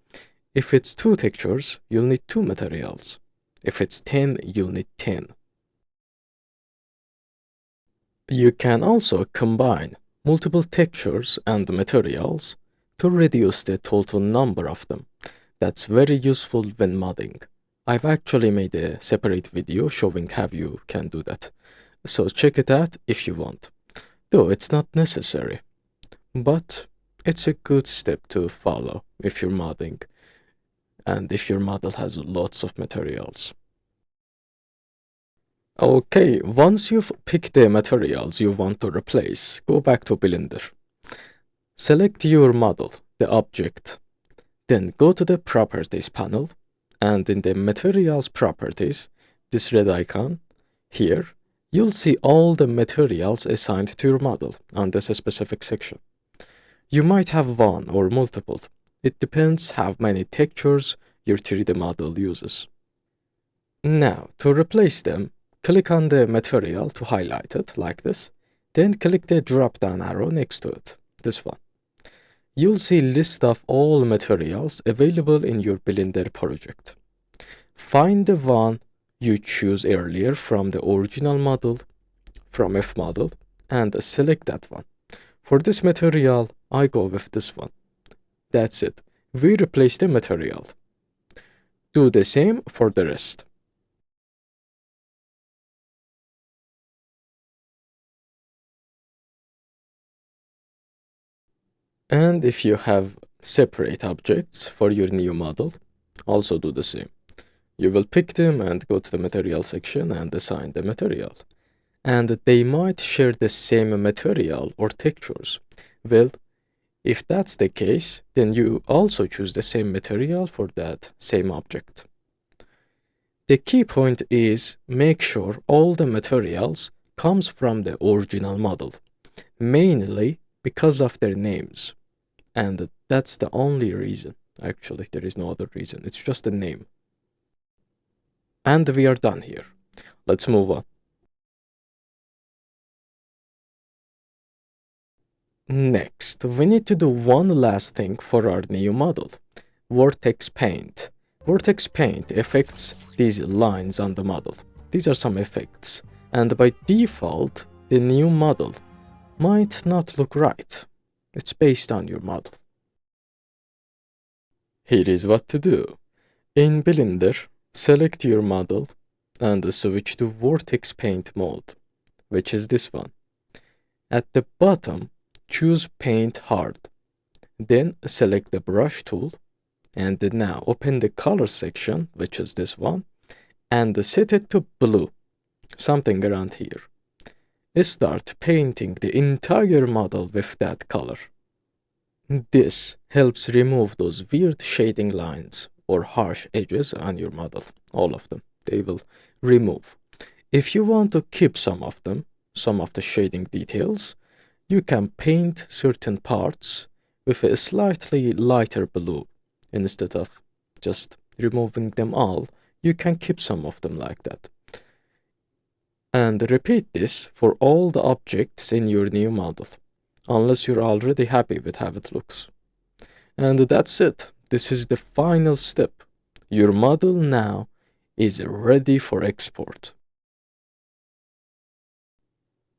If it's 2 textures, you'll need 2 materials. If it's 10, you'll need 10. You can also combine multiple textures and materials to reduce the total number of them. That's very useful when modding. I've actually made a separate video showing how you can do that, so check it out if you want. Though it's not necessary, but it's a good step to follow if you're modding and if your model has lots of materials. Okay, once you've picked the materials you want to replace, go back to Blender. Select your model, the object. Then go to the Properties panel, and in the Materials Properties, this red icon, here, you'll see all the materials assigned to your model on this specific section. You might have one or multiple. It depends how many textures your 3D model uses. Now, to replace them, click on the material to highlight it, like this. Then click the drop-down arrow next to it, this one. You'll see a list of all materials available in your Blender project. Find the one you choose earlier from the original model, from FModel, and select that one. For this material, I go with this one. That's it. We replace the material. Do the same for the rest. And if you have separate objects for your new model, also do the same. You will pick them and go to the material section and assign the material. And they might share the same material or textures. Well, if that's the case, then you also choose the same material for that same object. The key point is make sure all the materials comes from the original model, mainly because of their names. And that's the only reason. Actually, there is no other reason. It's just a name. And we are done here. Let's move on. Next, we need to do one last thing for our new model. Vertex Paint. Vertex Paint affects these lines on the model. These are some effects. And by default, the new model might not look right. It's based on your model. Here is what to do. In Blender, select your model and switch to Vertex Paint mode, which is this one. At the bottom, choose Paint Hard. Then select the Brush tool, and now open the Color section, which is this one, and set it to blue, something around here. Start painting the entire model with that color. This helps remove those weird shading lines or harsh edges on your model. All of them, they will remove. If you want to keep some of them, some of the shading details, you can paint certain parts with a slightly lighter blue. Instead of just removing them all, you can keep some of them like that. And repeat this for all the objects in your new model, unless you're already happy with how it looks. And that's it. This is the final step. Your model now is ready for export.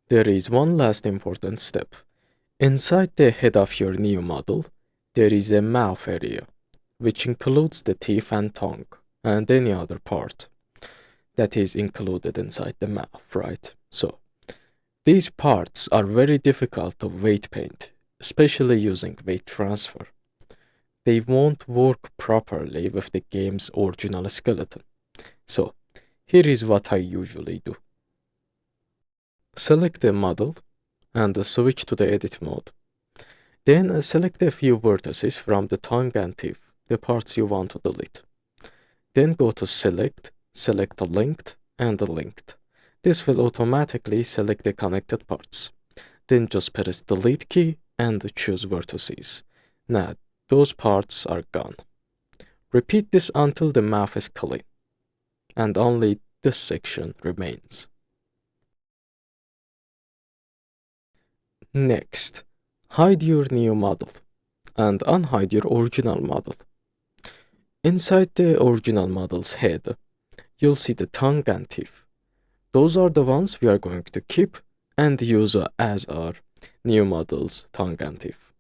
There is one last important step. Inside the head of your new model, there is a mouth area, which includes the teeth and tongue, and any other part that is included inside the mouth, right? So, these parts are very difficult to weight paint especially using weight transfer. They won't work properly with the game's original skeleton. So, here is what I usually do. Select the model and switch to the edit mode. Then select a few vertices from the tongue and teeth, the parts you want to delete. Then go to select linked and linked. This will automatically select the connected parts. Then just press delete key and choose vertices. Now, those parts are gone. Repeat this until the map is clean, and only this section remains. Next, hide your new model and unhide your original model. Inside the original model's head, you'll see the tongue and teeth. Those are the ones we are going to keep and use as our new model's tongue and teeth.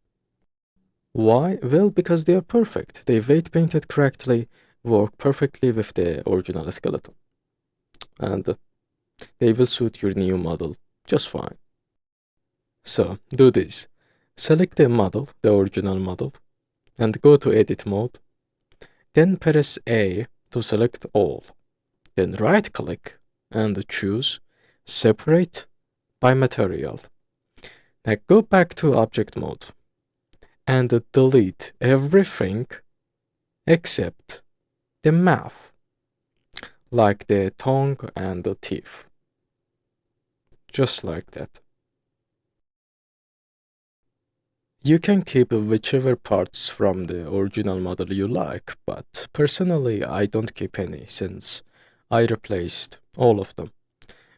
Why? Well, because they are perfect. They weight painted correctly, work perfectly with the original skeleton. And they will suit your new model just fine. So, do this. Select the model, the original model, and go to edit mode. Then press A to select all. Then right-click and choose Separate by Material. Now go back to object mode and delete everything except the mouth, like the tongue and the teeth. Just like that. You can keep whichever parts from the original model you like, but personally I don't keep any since I replaced all of them.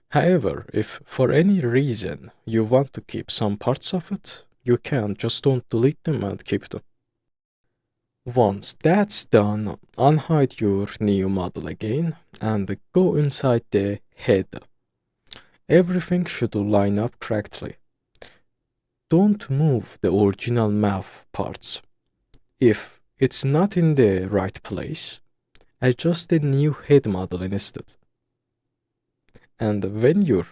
However, if for any reason you want to keep some parts of it, you can, just don't delete them and keep them. Once that's done, unhide your new model again and go inside the head. Everything should line up correctly. Don't move the original mouth parts. If it's not in the right place, adjust the new head model instead. And when you're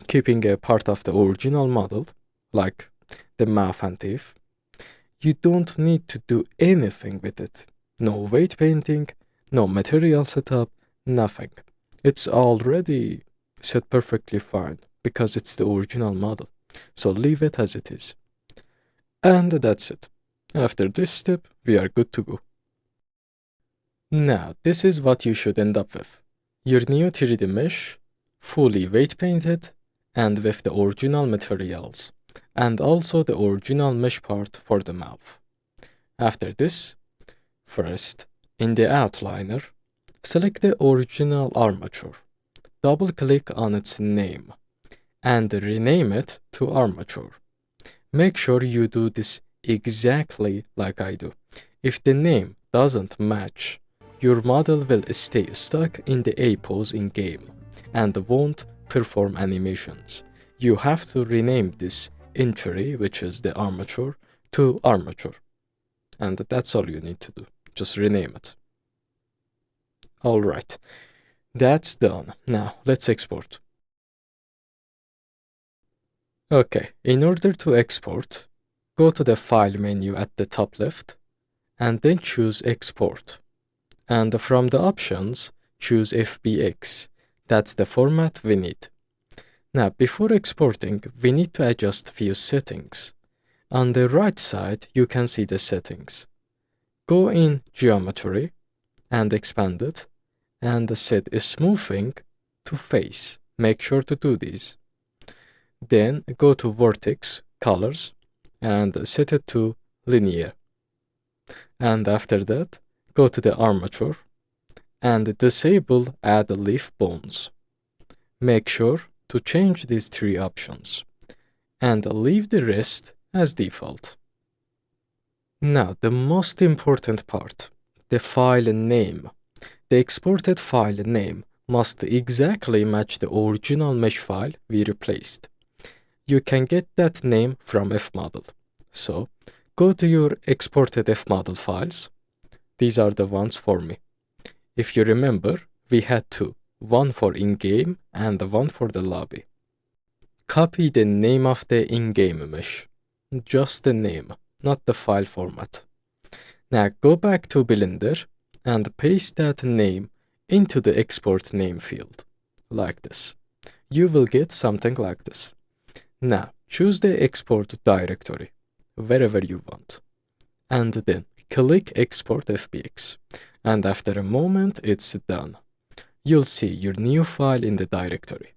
keeping a part of the original model, like the mouth and teeth, you don't need to do anything with it. No weight painting, no material setup, nothing. It's already set perfectly fine because it's the original model. So leave it as it is. And that's it. After this step, we are good to go. Now, this is what you should end up with. Your new 3D mesh, fully weight painted, and with the original materials, and also the original mesh part for the mouth. After this, first, in the outliner, select the original armature. Double-click on its name, and rename it to armature. Make sure you do this exactly like I do. If the name doesn't match, your model will stay stuck in the A pose in-game and won't perform animations. You have to rename this entry, which is the armature, to armature. And that's all you need to do. Just rename it. Alright, that's done. Now, let's export. Okay, in order to export, go to the File menu at the top left, and then choose Export. And from the options, choose FBX. That's the format we need. Now, before exporting, we need to adjust few settings. On the right side, you can see the settings. Go in Geometry and expand it, and set smoothing to face. Make sure to do these. Then go to Vertex, Colors, and set it to Linear. And after that, go to the Armature, and disable Add Leaf Bones. Make sure to change these three options, and leave the rest as default. Now, the most important part, the file name. The exported file name must exactly match the original mesh file we replaced. You can get that name from FModel. So, go to your exported FModel files. These are the ones for me. If you remember, we had two, one for in-game and one for the lobby. Copy the name of the in-game mesh. just the name, not the file format. Now go back to Blender and paste that name into the export name field, like this. You will get something like this. Now choose the export directory, wherever you want, and then click Export FBX, and after a moment it's done. You'll see your new file in the directory.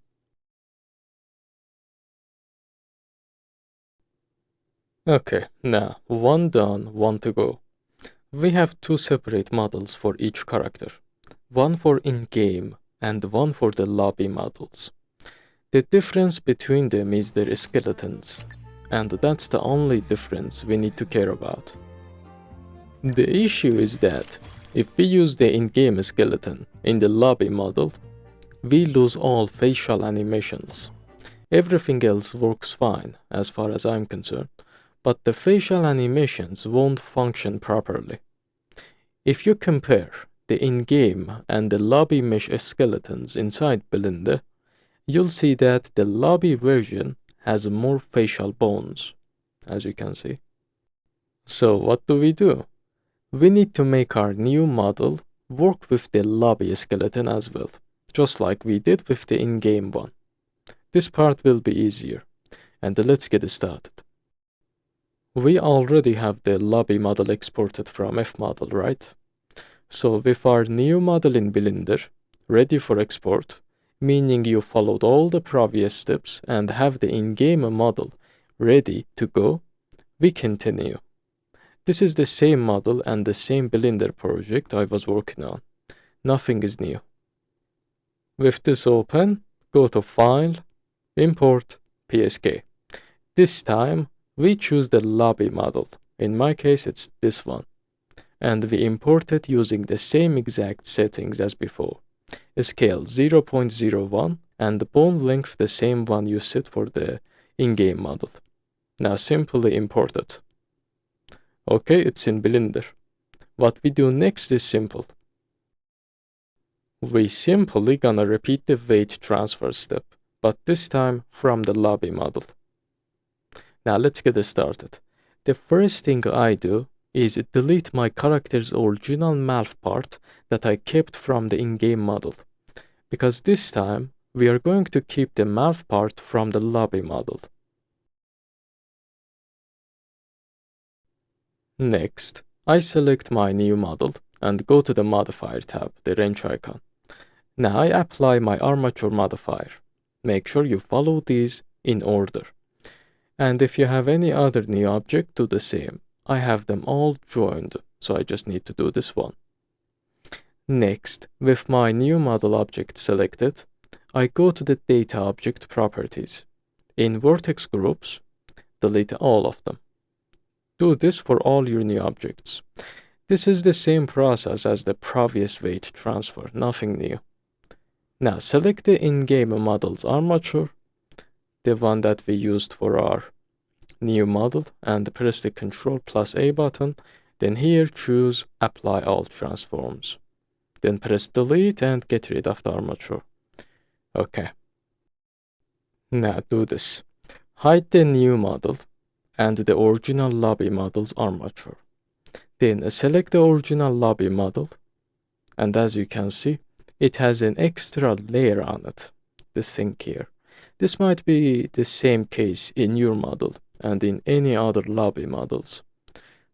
Okay, now one done, one to go. We have two separate models for each character, one for in-game and one for the lobby models. The difference between them is their skeletons, and that's the only difference we need to care about. The issue is that if we use the in-game skeleton in the lobby model, we lose all facial animations. Everything else works fine as far as I'm concerned, but the facial animations won't function properly. If you compare the in-game and the lobby mesh skeletons inside Blender, you'll see that the lobby version has more facial bones, as you can see. So what do? We need to make our new model work with the lobby skeleton as well, just like we did with the in-game one. This part will be easier, and let's get started. We already have the lobby model exported from FModel, right? So with our new model in Blender, ready for export, meaning you followed all the previous steps and have the in-game model ready to go, we continue. This is the same model and the same Blender project I was working on. Nothing is new. With this open, go to File, Import, PSK. This time, we choose the lobby model. In my case, it's this one. And we import it using the same exact settings as before. Scale 0.01 and the bone length the same one you set for the in-game model. Now simply import it. Okay, it's in Blender. What we do next is simple. We simply gonna repeat the weight transfer step, but this time from the lobby model. Now let's get started. The first thing I do is delete my character's original mouth part that I kept from the in-game model, because this time we are going to keep the mouth part from the lobby model. Next, I select my new model and go to the Modifier tab, the wrench icon. Now I apply my armature modifier. Make sure you follow these in order. And if you have any other new object, do the same. I have them all joined, so I just need to do this one. Next, with my new model object selected, I go to the data object properties. In Vertex groups, delete all of them. Do this for all your new objects. This is the same process as the previous weight transfer, nothing new. Now select the in-game model's armature, the one that we used for our new model, and press the Ctrl+A button. Then here choose Apply All Transforms. Then press Delete and get rid of the armature. Okay. Now do this. Hide the new model and the original lobby model's armature. Then select the original lobby model, and as you can see, it has an extra layer on it, this thing here. This might be the same case in your model and in any other lobby models.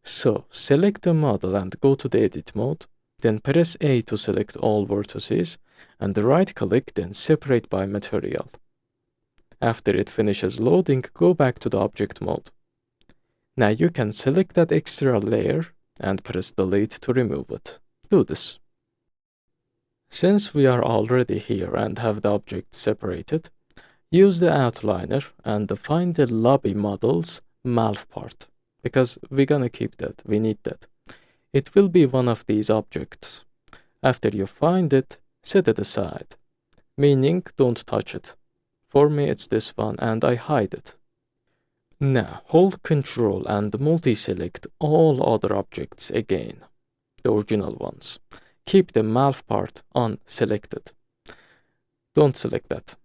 So select the model and go to the edit mode, then press A to select all vertices, and right click, then separate by material. After it finishes loading, go back to the object mode. Now you can select that extra layer and press delete to remove it. Do this. Since we are already here and have the object separated, use the outliner and define the lobby model's mouth part, because we're gonna keep that, we need that. It will be one of these objects. After you find it, set it aside, meaning don't touch it. For me it's this one and I hide it. Now hold Ctrl and multi-select all other objects again, the original ones. Keep the mouth part unselected. Don't select that.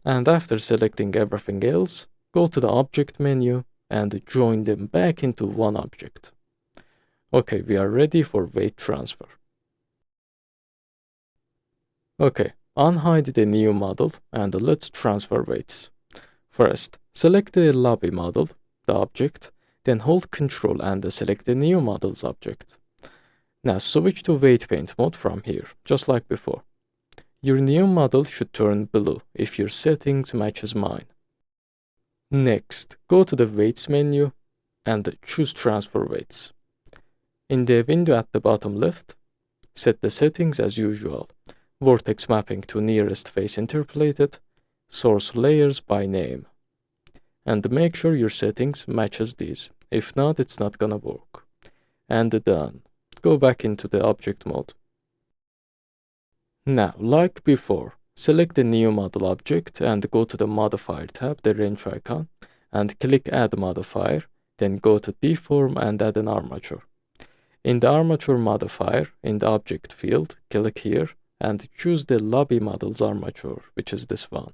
And after selecting everything else, go to the object menu and join them back into one object. Okay, we are ready for weight transfer. Okay, unhide the new model and let's transfer weights. First, select the lobby model, the object, then hold Ctrl and select the new model's object. Now switch to weight paint mode from here, just like before. Your new model should turn blue if your settings matches mine. Next, go to the weights menu and choose transfer weights. In the window at the bottom left, set the settings as usual. Vertex mapping to nearest face interpolated, source layers by name. And make sure your settings matches these. If not, it's not gonna work. And done. Go back into the object mode. Now, like before, select the new model object and go to the modifier tab, the wrench icon, and click add modifier, then go to deform and add an armature. In the armature modifier, in the object field, click here and choose the lobby model's armature, which is this one,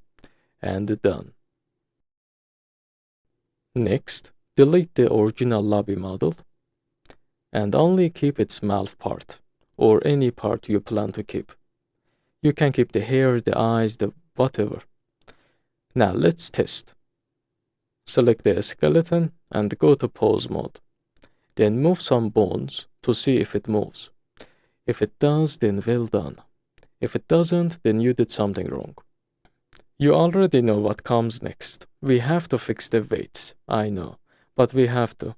and done. Next, delete the original lobby model and only keep its mouth part, or any part you plan to keep. You can keep the hair, the eyes, the whatever. Now let's test. Select the skeleton and go to pose mode. Then move some bones to see if it moves. If it does, then well done. If it doesn't, then you did something wrong. You already know what comes next. We have to fix the weights, I know, but we have to.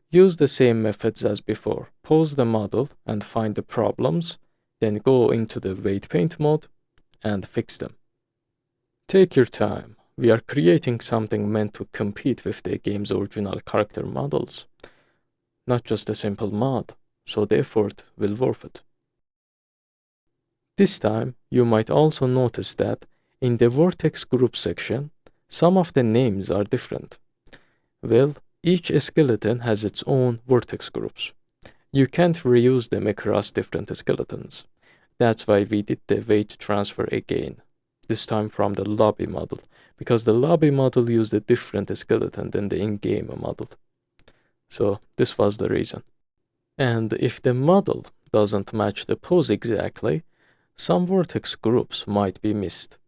Use the same methods as before. Pause the model and find the problems, then go into the weight paint mode and fix them. Take your time. We are creating something meant to compete with the game's original character models, not just a simple mod, so the effort will worth it. This time, you might also notice that in the Vertex group section, some of the names are different. Well, each skeleton has its own vertex groups. You can't reuse them across different skeletons. That's why we did the weight transfer again, this time from the lobby model, because the lobby model used a different skeleton than the in-game model. So this was the reason. And if the model doesn't match the pose exactly, some vertex groups might be missed.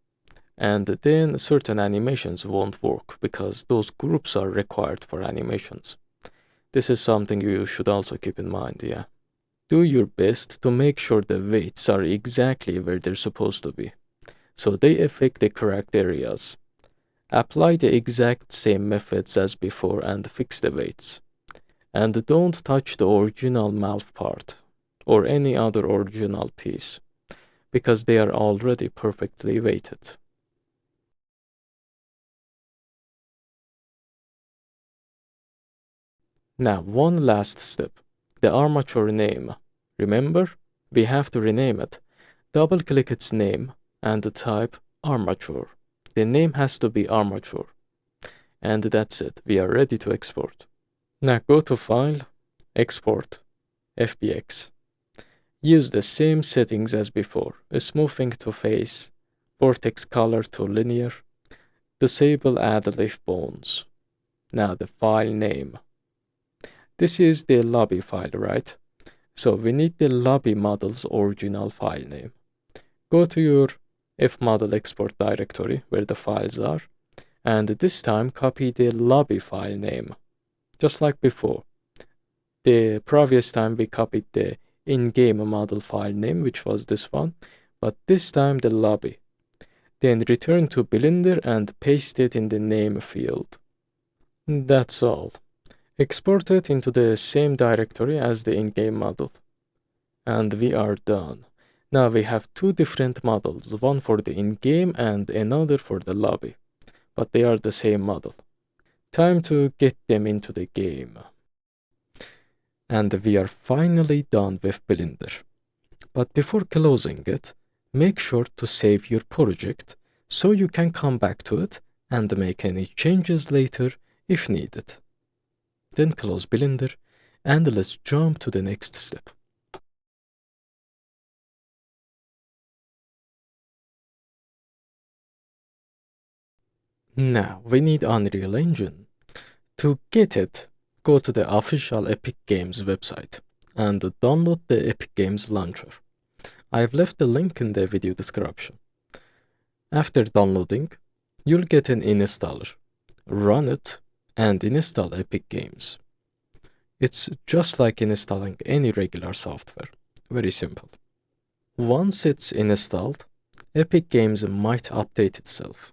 And then certain animations won't work because those groups are required for animations. This is something you should also keep in mind, yeah. Do your best to make sure the weights are exactly where they're supposed to be, so they affect the correct areas. Apply the exact same methods as before and fix the weights. And don't touch the original mouth part or any other original piece, because they are already perfectly weighted. Now, one last step, the armature name. Remember, we have to rename it. Double-click its name and type armature. The name has to be armature. And that's it, we are ready to export. Now go to File, Export, FBX. Use the same settings as before, smoothing to face, vertex color to linear, disable add leaf bones. Now the file name. This is the lobby file, right? So we need the lobby model's original file name. Go to your FModel export directory where the files are, and this time copy the lobby file name, just like before. The previous time we copied the in-game model file name, which was this one, but this time the lobby. Then return to Blender and paste it in the name field. That's all. Export it into the same directory as the in-game model. And we are done. Now we have two different models, one for the in-game and another for the lobby. But they are the same model. Time to get them into the game. And we are finally done with Blender. But before closing it, make sure to save your project so you can come back to it and make any changes later if needed. Then close Blender and let's jump to the next step. Now we need Unreal Engine. To get it, go to the official Epic Games website and download the Epic Games launcher. I've left the link in the video description. After downloading, you'll get an installer. Run it and install Epic Games. It's just like installing any regular software. Very simple. Once it's installed, Epic Games might update itself.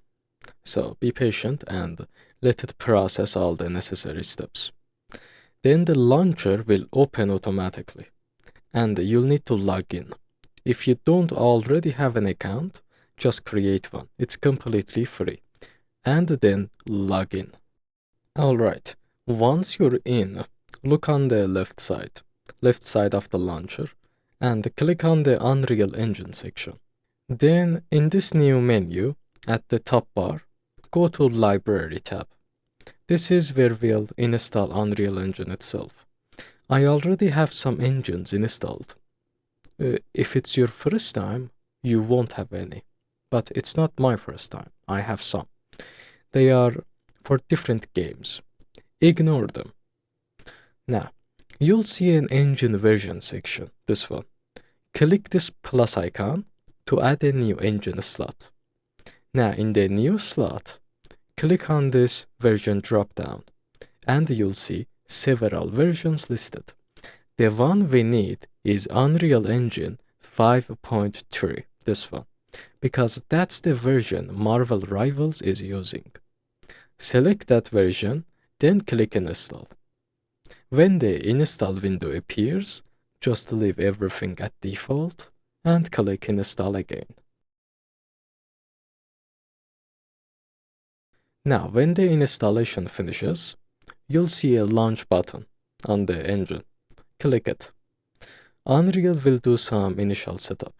So be patient and let it process all the necessary steps. Then the launcher will open automatically, and you'll need to log in. If you don't already have an account, just create one. It's completely free. And then log in. Alright, once you're in, look on the left side of the launcher, and click on the Unreal Engine section. Then in this new menu, at the top bar, go to Library tab. This is where we'll install Unreal Engine itself. I already have some engines installed. If it's your first time, you won't have any. But it's not my first time. I have some. They are for different games. Ignore them. Now, you'll see an engine version section, this one. Click this plus icon to add a new engine slot. Now, in the new slot, click on this version dropdown, and you'll see several versions listed. The one we need is Unreal Engine 5.3, this one, because that's the version Marvel Rivals is using. Select that version, then click Install. When the install window appears, just leave everything at default and click Install again. Now, when the installation finishes, you'll see a launch button on the engine. Click it. Unreal will do some initial setup.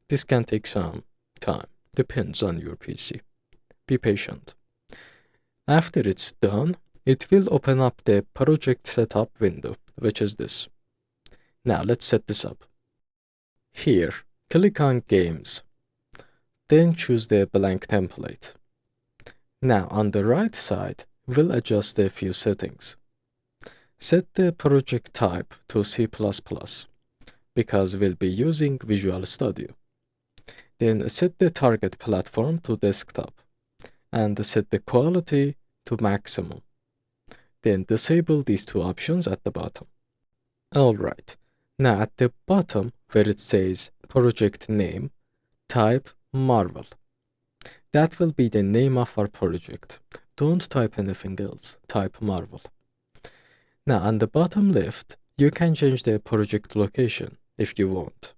This can take some time, depends on your PC. Be patient. After it's done, it will open up the project setup window, which is this. Now let's set this up. Here, click on Games. Then choose the blank template. Now on the right side, we'll adjust a few settings. Set the project type to C++ because we'll be using Visual Studio. Then set the target platform to desktop and set the quality to maximum. Then disable these two options at the bottom. Alright, now at the bottom where it says project name, type Marvel. That will be the name of our project. Don't type anything else, type Marvel. Now on the bottom left, you can change the project location if you want,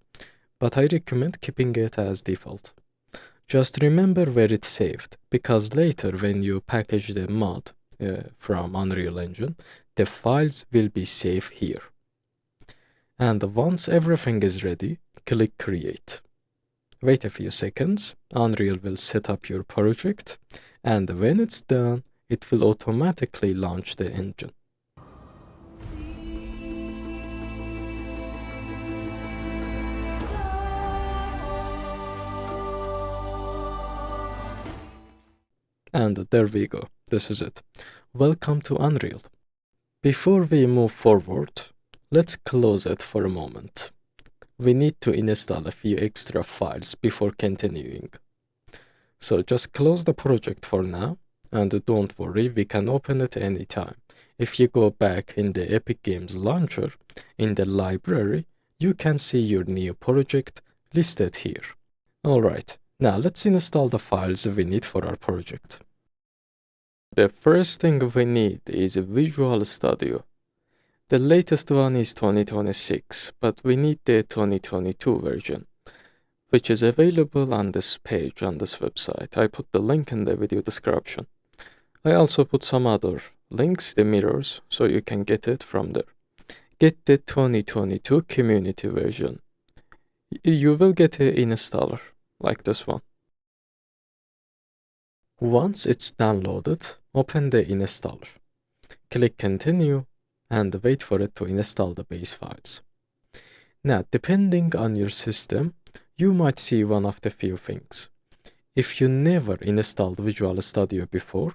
but I recommend keeping it as default. Just remember where it's saved, because later when you package the mod from Unreal Engine, the files will be saved here. And once everything is ready, click Create. Wait a few seconds, Unreal will set up your project, and when it's done, it will automatically launch the engine. And there we go, this is it. Welcome to Unreal. Before we move forward, let's close it for a moment. We need to install a few extra files before continuing. So just close the project for now, and don't worry, we can open it anytime. If you go back in the Epic Games launcher, in the library, you can see your new project listed here. Alright, now let's install the files we need for our project. The first thing we need is Visual Studio. The latest one is 2026, but we need the 2022 version, which is available on this page on this website. I put the link in the video description. I also put some other links, the mirrors, so you can get it from there. Get the 2022 community version. You will get an installer like this one. Once it's downloaded, open the installer. Click Continue and wait for it to install the base files. Now, depending on your system, you might see one of the few things. If you never installed Visual Studio before,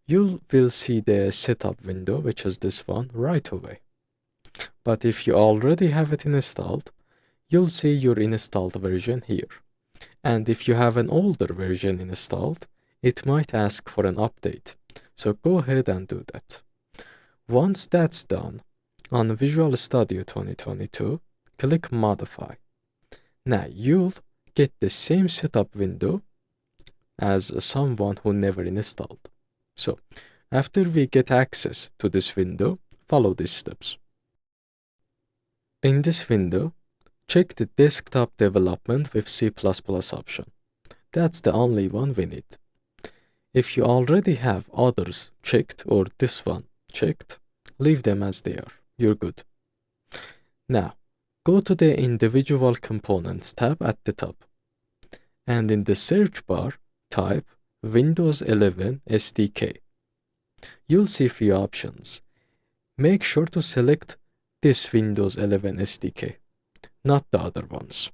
you will see the setup window, which is this one, right away. But if you already have it installed, you'll see your installed version here. And if you have an older version installed, it might ask for an update. So go ahead and do that. Once that's done, on Visual Studio 2022, click Modify. Now you'll get the same setup window as someone who never installed. So after we get access to this window, follow these steps. In this window, check the desktop development with C++ option. That's the only one we need. If you already have others checked or this one checked, leave them as they are. You're good. Now, go to the Individual Components tab at the top. And in the search bar, type Windows 11 SDK. You'll see a few options. Make sure to select this Windows 11 SDK, not the other ones.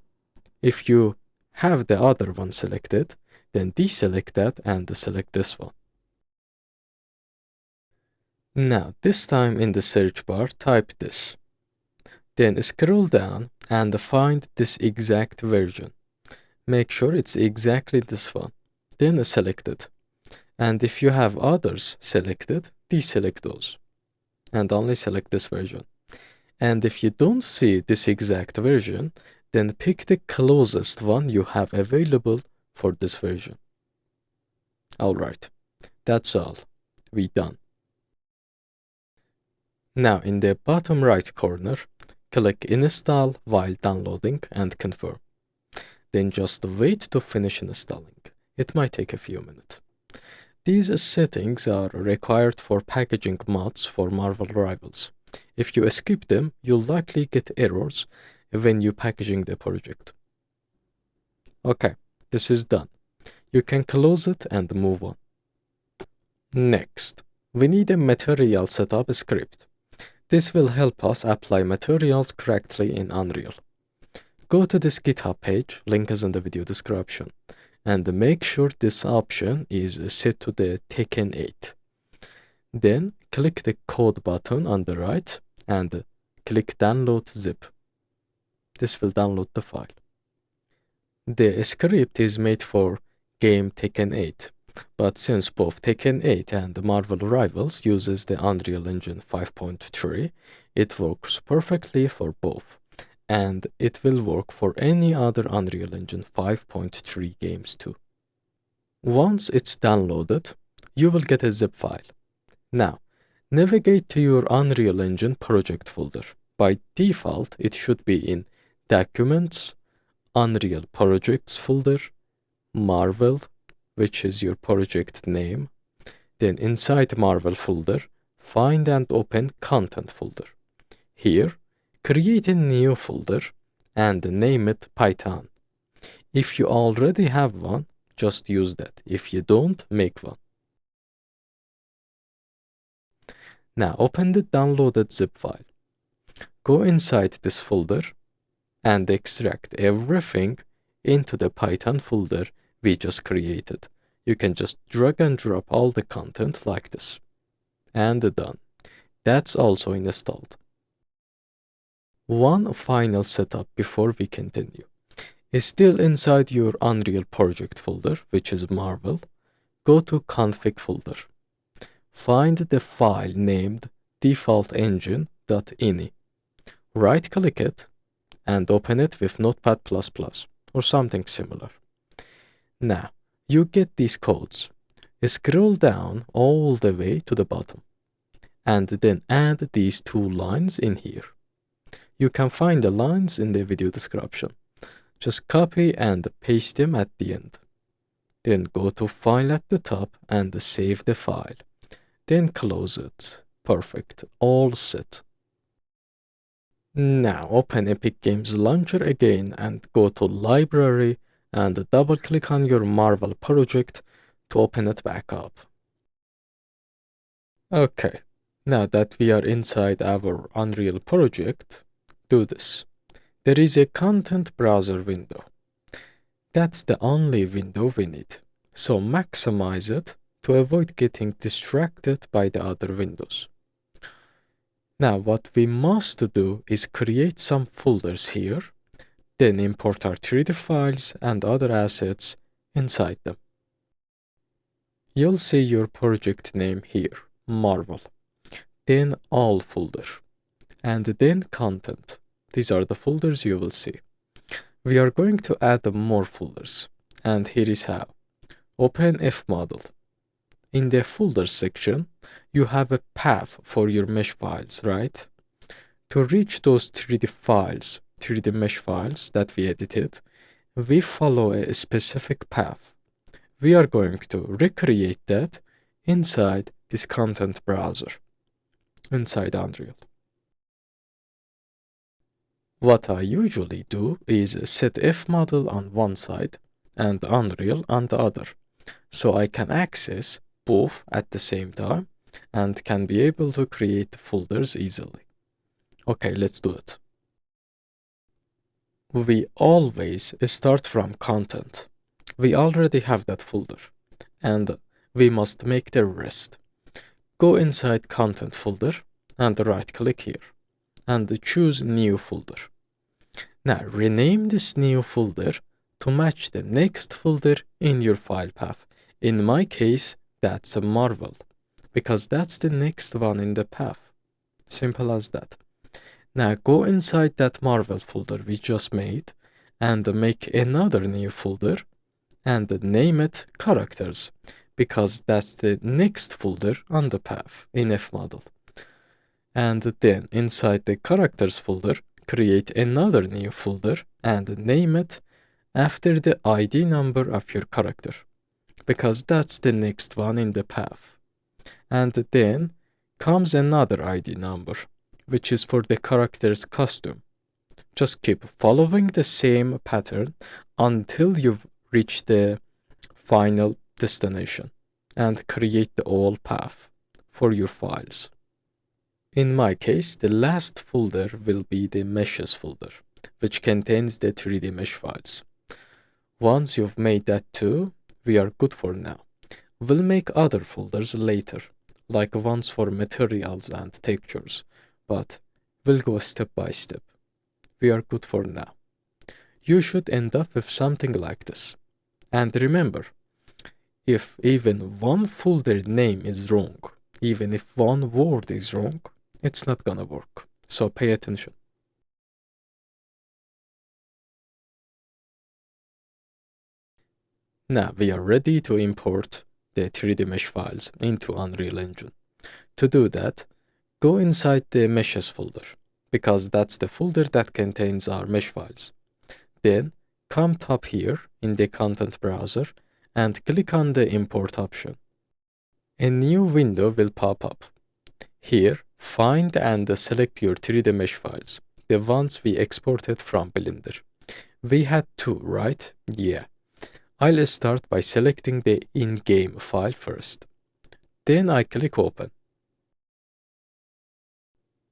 If you have the other one selected, then deselect that and select this one. Now, this time in the search bar, type this. Then scroll down and find this exact version. Make sure it's exactly this one. Then select it. And if you have others selected, deselect those. And only select this version. And if you don't see this exact version, then pick the closest one you have available for this version. Alright, that's all. We're done. Now in the bottom right corner, click Install while downloading and confirm. Then just wait to finish installing. It might take a few minutes. These settings are required for packaging mods for Marvel Rivals. If you skip them, you'll likely get errors when you're packaging the project. Okay, this is done. You can close it and move on. Next, we need a material setup script. This will help us apply materials correctly in Unreal. Go to this GitHub page, link is in the video description, and make sure this option is set to the Tekken 8. Then click the code button on the right and click download zip. This will download the file. The script is made for game Tekken 8, but since both Tekken 8 and Marvel Rivals uses the Unreal Engine 5.3, it works perfectly for both, and it will work for any other Unreal Engine 5.3 games too. Once it's downloaded, you will get a zip file. Now, navigate to your Unreal Engine project folder. By default, it should be in Documents, Unreal Projects folder, Marvel, which is your project name. Then inside Marvel folder, find and open Content folder. Here, create a new folder and name it Python. If you already have one, just use that. If you don't, make one. Now open the downloaded zip file. Go inside this folder and extract everything into the Python folder we just created. You can just drag and drop all the content like this. And done. That's also installed. One final setup before we continue. Is still inside your Unreal project folder, which is Marvel. Go to Config folder. Find the file named defaultengine.ini. Right-click it and open it with Notepad++ or something similar. Now, you get these codes. Scroll down all the way to the bottom and then add these two lines in here. You can find the lines in the video description. Just copy and paste them at the end. Then go to File at the top and save the file. Then close it. Perfect. All set. Now open Epic Games Launcher again and go to Library and double-click on your Marvel project to open it back up. Okay, now that we are inside our Unreal project, do this. There is a content browser window. That's the only window we need. So maximize it to avoid getting distracted by the other windows. Now what we must do is create some folders here, then import our 3D files and other assets inside them. You'll see your project name here, Marvel, then All folder, and then Content. These are the folders you will see. We are going to add more folders, and here is how. Open FModel. In the Folders section, you have a path for your mesh files, right? To reach those 3D files, 3D mesh files that we edited, we follow a specific path. We are going to recreate that inside this content browser, inside Unreal. What I usually do is set FModel on one side and Unreal on the other, so I can access both at the same time and can be able to create folders easily. Okay, let's do it. We always start from content. We already have that folder, and we must make the rest. Go inside content folder and right-click here, and choose new folder. Now rename this new folder to match the next folder in your file path. In my case, that's a Marvel, because that's the next one in the path. Simple as that. Now go inside that Marvel folder we just made and make another new folder and name it Characters, because that's the next folder on the path in FModel. And then inside the Characters folder, create another new folder and name it after the ID number of your character, because that's the next one in the path. And then comes another ID number, which is for the character's costume. Just keep following the same pattern until you've reached the final destination and create the all path for your files. In my case, the last folder will be the meshes folder, which contains the 3D mesh files. Once you've made that too, we are good for now. We'll make other folders later, like ones for materials and textures, but we'll go step by step. We are good for now. You should end up with something like this. And remember, if even one folder name is wrong, even if one word is wrong, it's not gonna work. So pay attention. Now we are ready to import the 3D mesh files into Unreal Engine. To do that, go inside the meshes folder, because that's the folder that contains our mesh files. Then come top here in the content browser and click on the import option. A new window will pop up. Here, find and select your 3D mesh files, the ones we exported from Blender. We had two, right? Yeah. I'll start by selecting the in-game file first. Then I click Open.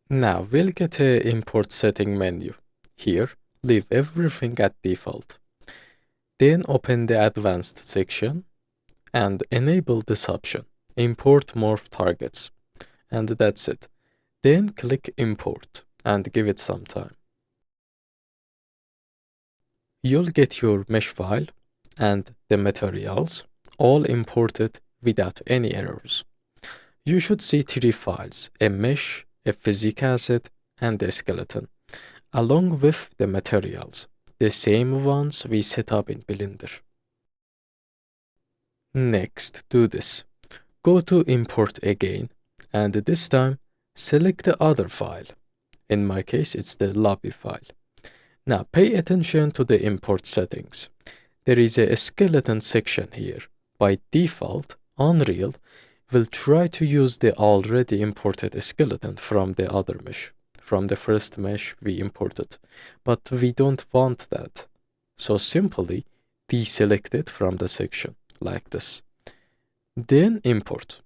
Now we'll get an import setting menu. Here, leave everything at default. Then open the advanced section and enable this option, import morph targets. And that's it. Then click import and give it some time. You'll get your mesh file and the materials all imported without any errors. You should see three files, a mesh, a physics asset, and a skeleton, along with the materials, the same ones we set up in Blender. Next, do this. Go to import again, and this time, select the other file. In my case, it's the lobby file. Now pay attention to the import settings. There is a skeleton section here. By default, Unreal will try to use the already imported skeleton from the other mesh, from the first mesh we imported. But we don't want that. So simply deselect it from the section, like this. Then import.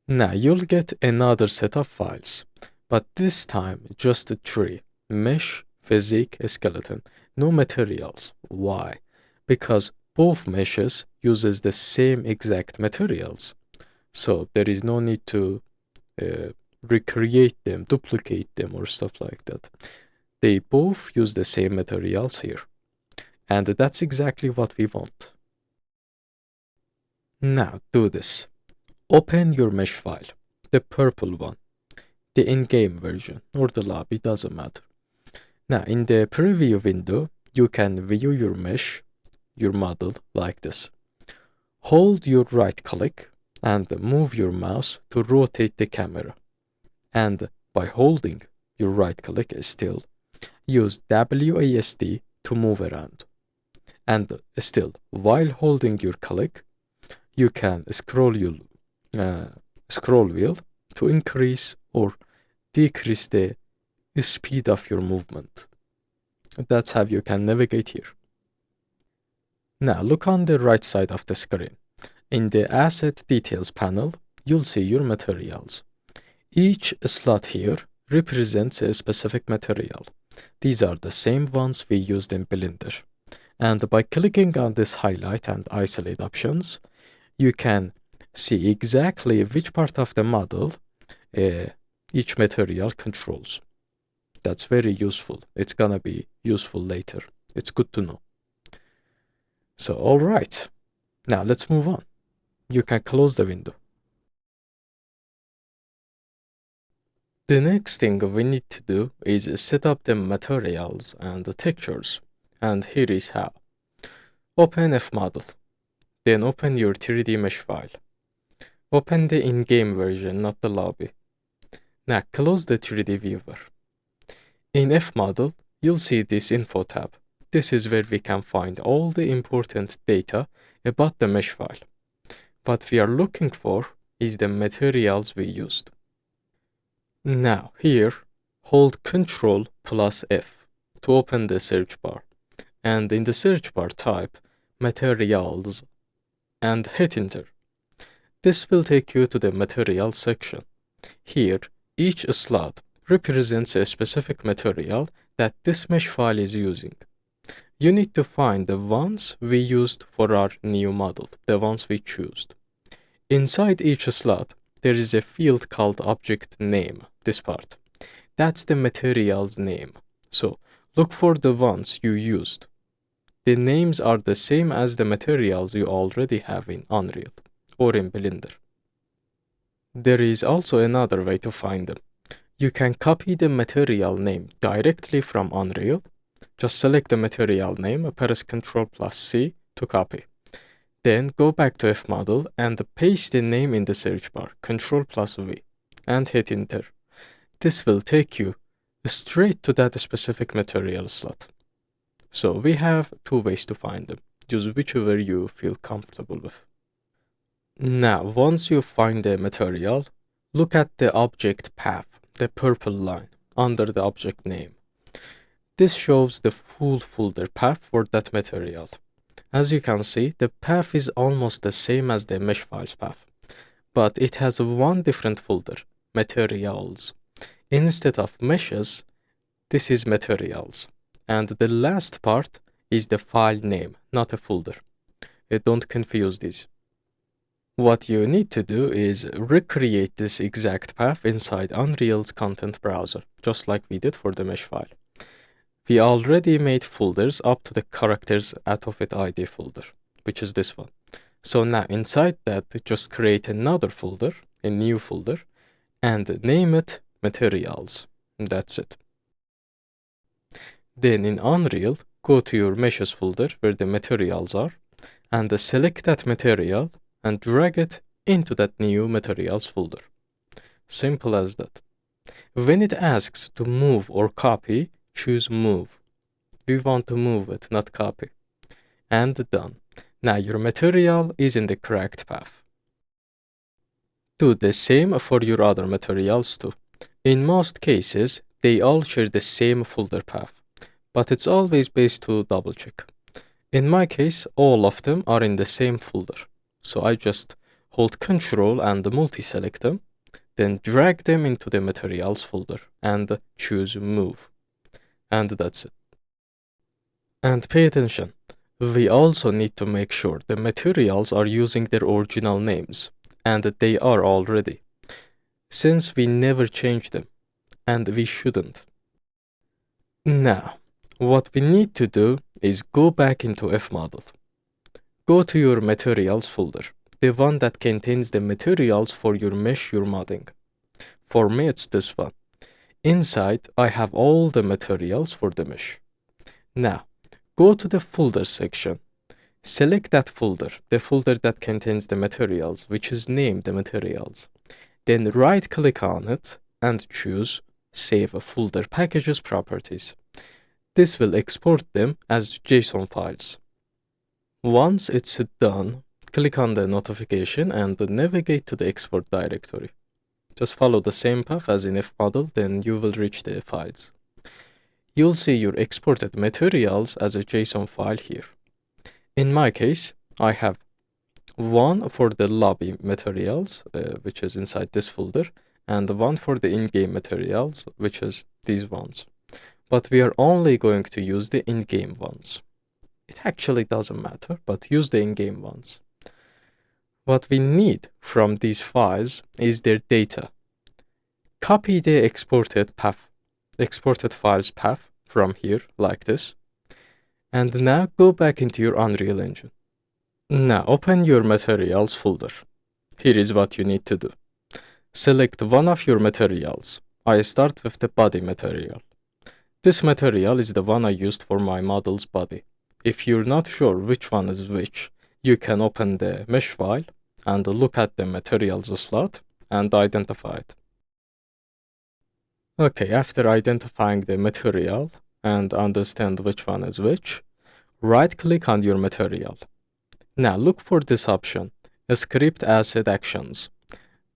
Now you'll get another set of files, but this time just three: mesh, physics, skeleton. No materials. Why? Because both meshes uses the same exact materials. So there is no need to recreate them, duplicate them, or stuff like that. They both use the same materials here. And that's exactly what we want. Now do this. Open your mesh file, the purple one, the in-game version, or the lobby, doesn't matter. Now in the preview window, you can view your mesh, your model, like this. Hold your right click and move your mouse to rotate the camera. And by holding your right click still, use WASD to move around. And still, while holding your click, you can scroll wheel to increase or decrease the speed of your movement. That's how you can navigate here. Now look on the right side of the screen. In the Asset Details panel, you'll see your materials. Each slot here represents a specific material. These are the same ones we used in Blender. And by clicking on this highlight and isolate options, you can see exactly which part of the model each material controls. That's very useful. It's gonna be useful later. It's good to know. So, all right. Now let's move on. You can close the window. The next thing we need to do is set up the materials and the textures. And here is how. Open FModel. Then open your 3D mesh file. Open the in-game version, not the lobby. Now close the 3D viewer. In FModel, you'll see this info tab. This is where we can find all the important data about the mesh file. What we are looking for is the materials we used. Now here, hold Ctrl plus F to open the search bar. And in the search bar type materials and hit enter. This will take you to the materials section. Here, each slot represents a specific material that this mesh file is using. You need to find the ones we used for our new model, the ones we chose. Inside each slot, there is a field called object name, this part. That's the material's name. So, look for the ones you used. The names are the same as the materials you already have in Unreal or in Blender. There is also another way to find them. You can copy the material name directly from Unreal. Just select the material name, press Ctrl plus C to copy. Then go back to FModel and paste the name in the search bar, Ctrl plus V, and hit enter. This will take you straight to that specific material slot. So we have two ways to find them. Use whichever you feel comfortable with. Now, once you find the material, look at the object path, the purple line, under the object name. This shows the full folder path for that material. As you can see, the path is almost the same as the mesh files path, but it has one different folder, materials. Instead of meshes, this is materials. And the last part is the file name, not a folder. Don't confuse these. What you need to do is recreate this exact path inside Unreal's content browser, just like we did for the mesh file. We already made folders up to the characters out of it ID folder, which is this one. So now inside that, just create another folder, a new folder, and name it materials. And that's it. Then in Unreal, go to your meshes folder where the materials are, and select that material and drag it into that new materials folder. Simple as that. When it asks to move or copy, choose move. We want to move it, not copy. And done. Now your material is in the correct path. Do the same for your other materials too. In most cases, they all share the same folder path, but it's always best to double check. In my case, all of them are in the same folder. So I just hold Ctrl and multi-select them, then drag them into the materials folder and choose move. And that's it. And pay attention, We also need to make sure the materials are using their original names, and that they are already, since we never changed them, and we shouldn't. Now, what we need to do is go back into FModel. Go to your materials folder, the one that contains the materials for your mesh you're modding. For me, it's this one. Inside, I have all the materials for the mesh. Now, go to the folder section. Select that folder, the folder that contains the materials, which is named the materials. Then right-click on it and choose Save Folder Packages Properties. This will export them as JSON files. Once it's done, click on the notification and navigate to the export directory. Just follow the same path as in FModel, then you will reach the files. You'll see your exported materials as a JSON file here. In my case, I have one for the lobby materials, which is inside this folder, and one for the in-game materials, which is these ones. But we are only going to use the in-game ones. It actually doesn't matter, but use the in-game ones. What we need from these files is their data. Copy the exported files path from here, like this. And now go back into your Unreal Engine. Now open your materials folder. Here is what you need to do. Select one of your materials. I start with the body material. This material is the one I used for my model's body. If you're not sure which one is which, you can open the mesh file and look at the materials slot and identify it. Okay, after identifying the material and understand which one is which, right-click on your material. Now look for this option, Script Asset Actions.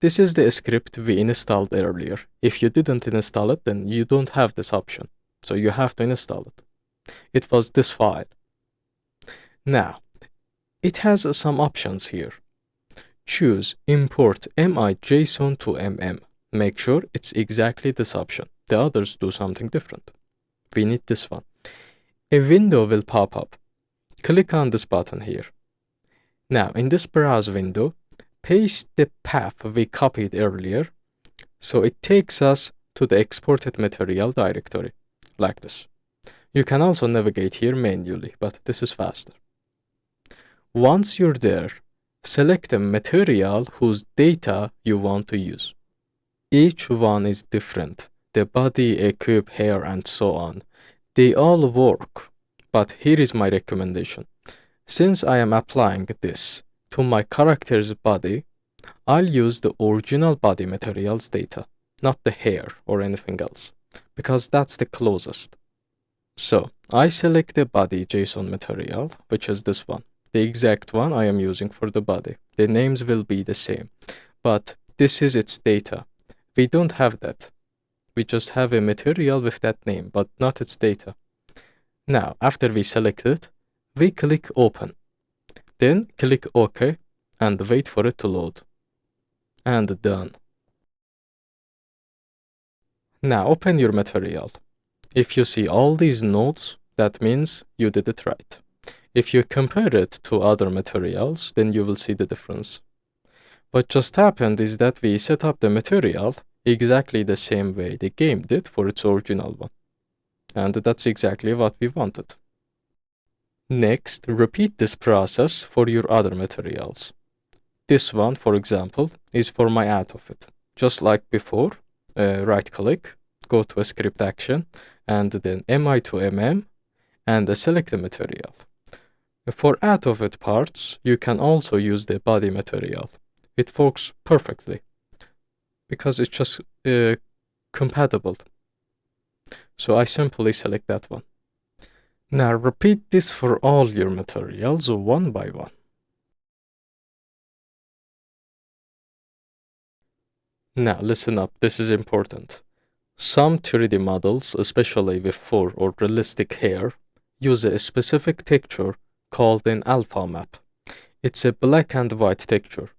This is the script we installed earlier. If you didn't install it, then you don't have this option. So you have to install it. It was this file. Now, it has some options here. Choose Import MI.JSON to MM. Make sure it's exactly this option. The others do something different. We need this one. A window will pop up. Click on this button here. Now, in this browse window, paste the path we copied earlier, so it takes us to the exported material directory, like this. You can also navigate here manually, but this is faster. Once you're there, select a material whose data you want to use. Each one is different. The body, equip, hair, and so on. They all work, but here is my recommendation. Since I am applying this to my character's body, I'll use the original body materials data, not the hair or anything else, because that's the closest. So, I select the body JSON material, which is this one, the exact one I am using for the body. The names will be the same, but this is its data. We don't have that. We just have a material with that name, but not its data. Now, after we select it, we click Open. Then click OK and wait for it to load. And done. Now open your material. If you see all these nodes, that means you did it right. If you compare it to other materials, then you will see the difference. What just happened is that we set up the material exactly the same way the game did for its original one. And that's exactly what we wanted. Next, repeat this process for your other materials. This one, for example, is for my out of it. Just like before, right-click, go to a script action, and then MI to MM, and select the material. For out of it parts, you can also use the body material. It works perfectly because it's just compatible. So I simply select that one. Now repeat this for all your materials one by one. Now listen up, this is important. Some 3D models, especially with fur or realistic hair, use a specific texture called an alpha map. It's a black and white texture,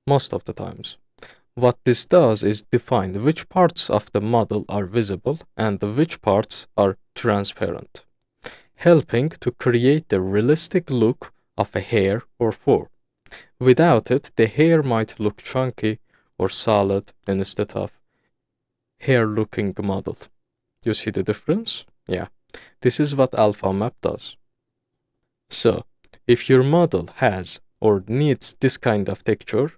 most of the times. What this does is define which parts of the model are visible and which parts are transparent. helping to create the realistic look of a hair or fur. Without it, the hair might look chunky or solid instead of hair-looking model. You see the difference? Yeah, this is what alpha map does. So, if your model has or needs this kind of texture,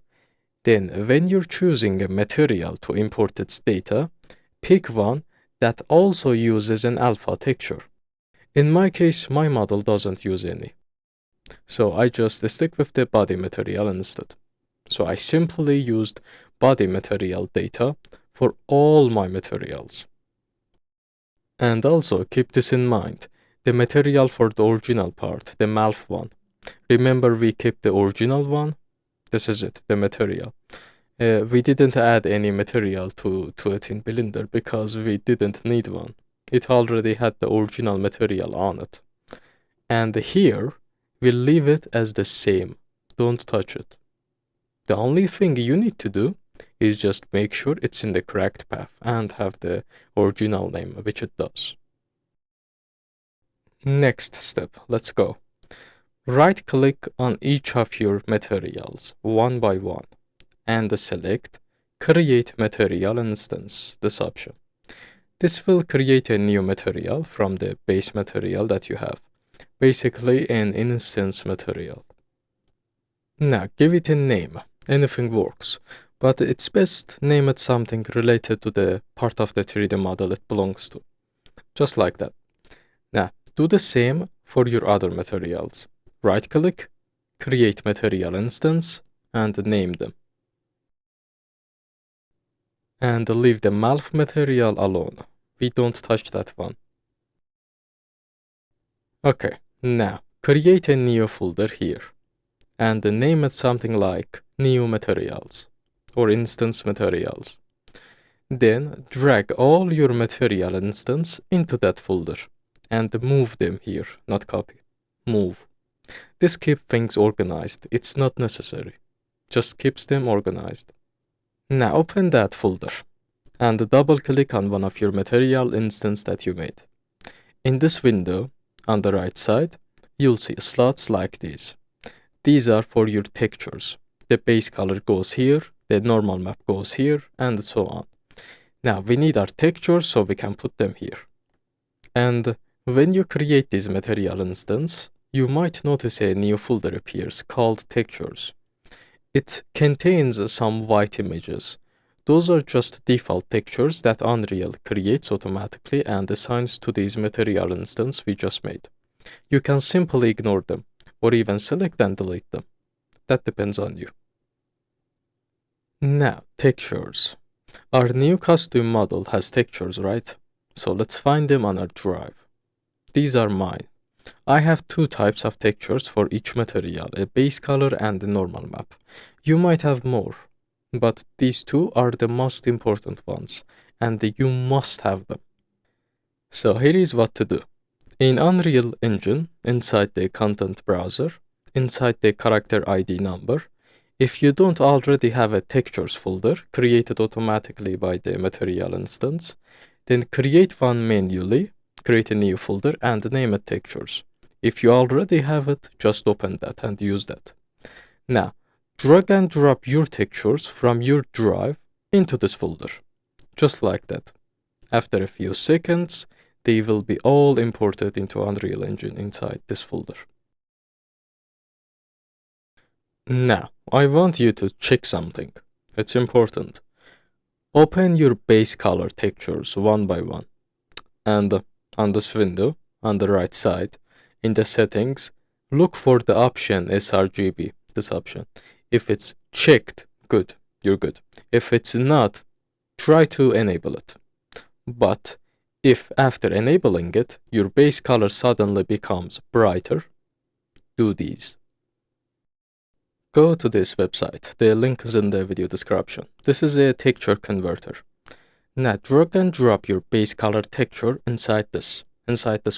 then when you're choosing a material to import its data, pick one that also uses an alpha texture. In my case, my model doesn't use any. So I just stick with the body material instead. So I simply used body material data for all my materials. And also keep this in mind, the material for the original part, the MALF one. Remember we kept the original one? This is it, the material. We didn't add any material to it in Blender because we didn't need one. It already had the original material on it. And here, we'll leave it as the same. Don't touch it. The only thing you need to do is just make sure it's in the correct path and have the original name, which it does. Next step, let's go. Right-click on each of your materials, one by one, and select Create Material Instance, this option. This will create a new material from the base material that you have, basically an instance material. Now, give it a name. Anything works, but it's best name it something related to the part of the 3D model it belongs to. Just like that. Now, do the same for your other materials. Right-click, Create Material Instance, and name them. And leave the MALF material alone. We don't touch that one. Okay, now create a new folder here and name it something like New Materials or Instance Materials. Then drag all your material instance into that folder and move them here, not copy. Move. This keeps things organized. It's not necessary. Just keeps them organized. Now open that folder and double-click on one of your material instance that you made. In this window, on the right side, you'll see slots like these. These are for your textures. The base color goes here, the normal map goes here, and so on. Now we need our textures so we can put them here. And when you create this material instance, you might notice a new folder appears called Textures. It contains some white images. Those are just default textures that Unreal creates automatically and assigns to this material instance we just made. You can simply ignore them, or even select and delete them. That depends on you. Now, textures. Our new costume model has textures, right? So let's find them on our drive. These are mine. I have two types of textures for each material, a base color and a normal map. You might have more, but these two are the most important ones, and you must have them. So here is what to do. In Unreal Engine, inside the content browser, inside the character ID number, if you don't already have a textures folder created automatically by the material instance, then create one manually, create a new folder and name it textures. If you already have it, just open that and use that. Now, drag and drop your textures from your drive into this folder, just like that. After a few seconds, they will be all imported into Unreal Engine inside this folder. Now, I want you to check something. It's important. Open your base color textures one by one. And on this window, on the right side, in the settings, look for the option sRGB, this option. If it's checked, good, you're good. If it's not, try to enable it. But if after enabling it, your base color suddenly becomes brighter, do these. Go to this website. The link is in the video description. This is a texture converter. Now drag and drop your base color texture inside this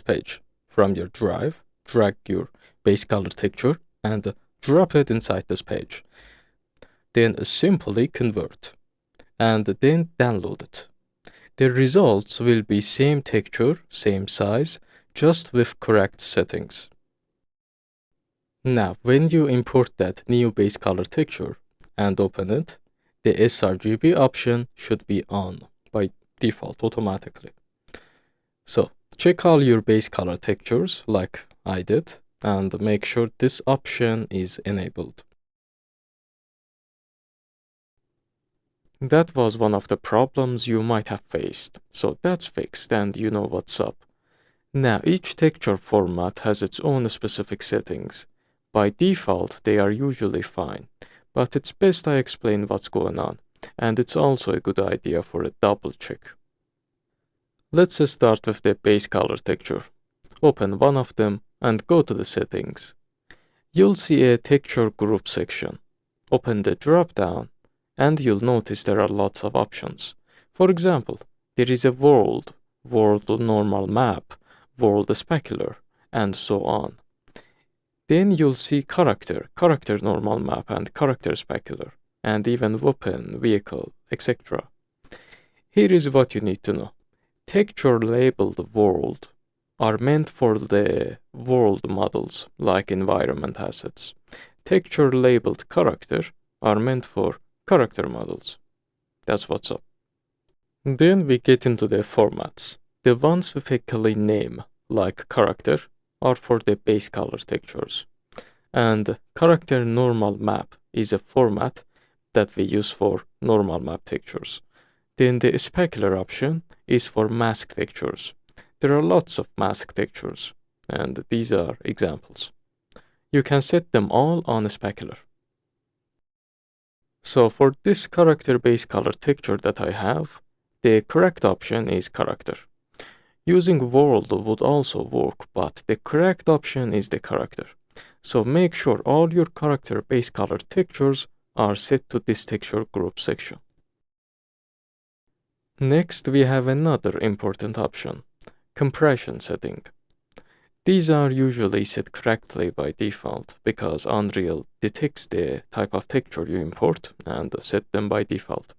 page. From your drive, drag your base color texture and drop it inside this page. Then simply convert and then download it. The results will be same texture, same size, just with correct settings. Now, when you import that new base color texture and open it, the sRGB option should be on by default automatically. So, check all your base color textures like I did and make sure this option is enabled. That was one of the problems you might have faced, so that's fixed and you know what's up. Now, each texture format has its own specific settings. By default, they are usually fine, but it's best I explain what's going on, and it's also a good idea for a double check. Let's start with the base color texture. Open one of them and go to the settings. You'll see a texture group section. Open the drop-down, and you'll notice there are lots of options. For example, there is a world normal map, world specular, and so on. Then you'll see character normal map, and character specular, and even weapon, vehicle, etc. Here is what you need to know. Texture labeled world are meant for the world models, like environment assets. Texture labeled character are meant for character models. That's what's up. Then we get into the formats. The ones with a clean name, like character, are for the base color textures. And character normal map is a format that we use for normal map textures. Then the specular option is for mask textures. There are lots of mask textures, and these are examples. You can set them all on specular. So for this character base color texture that I have, the correct option is character. Using world would also work, but the correct option is the character. So make sure all your character base color textures are set to this texture group section. Next, we have another important option, compression setting. These are usually set correctly by default because Unreal detects the type of texture you import and set them by default.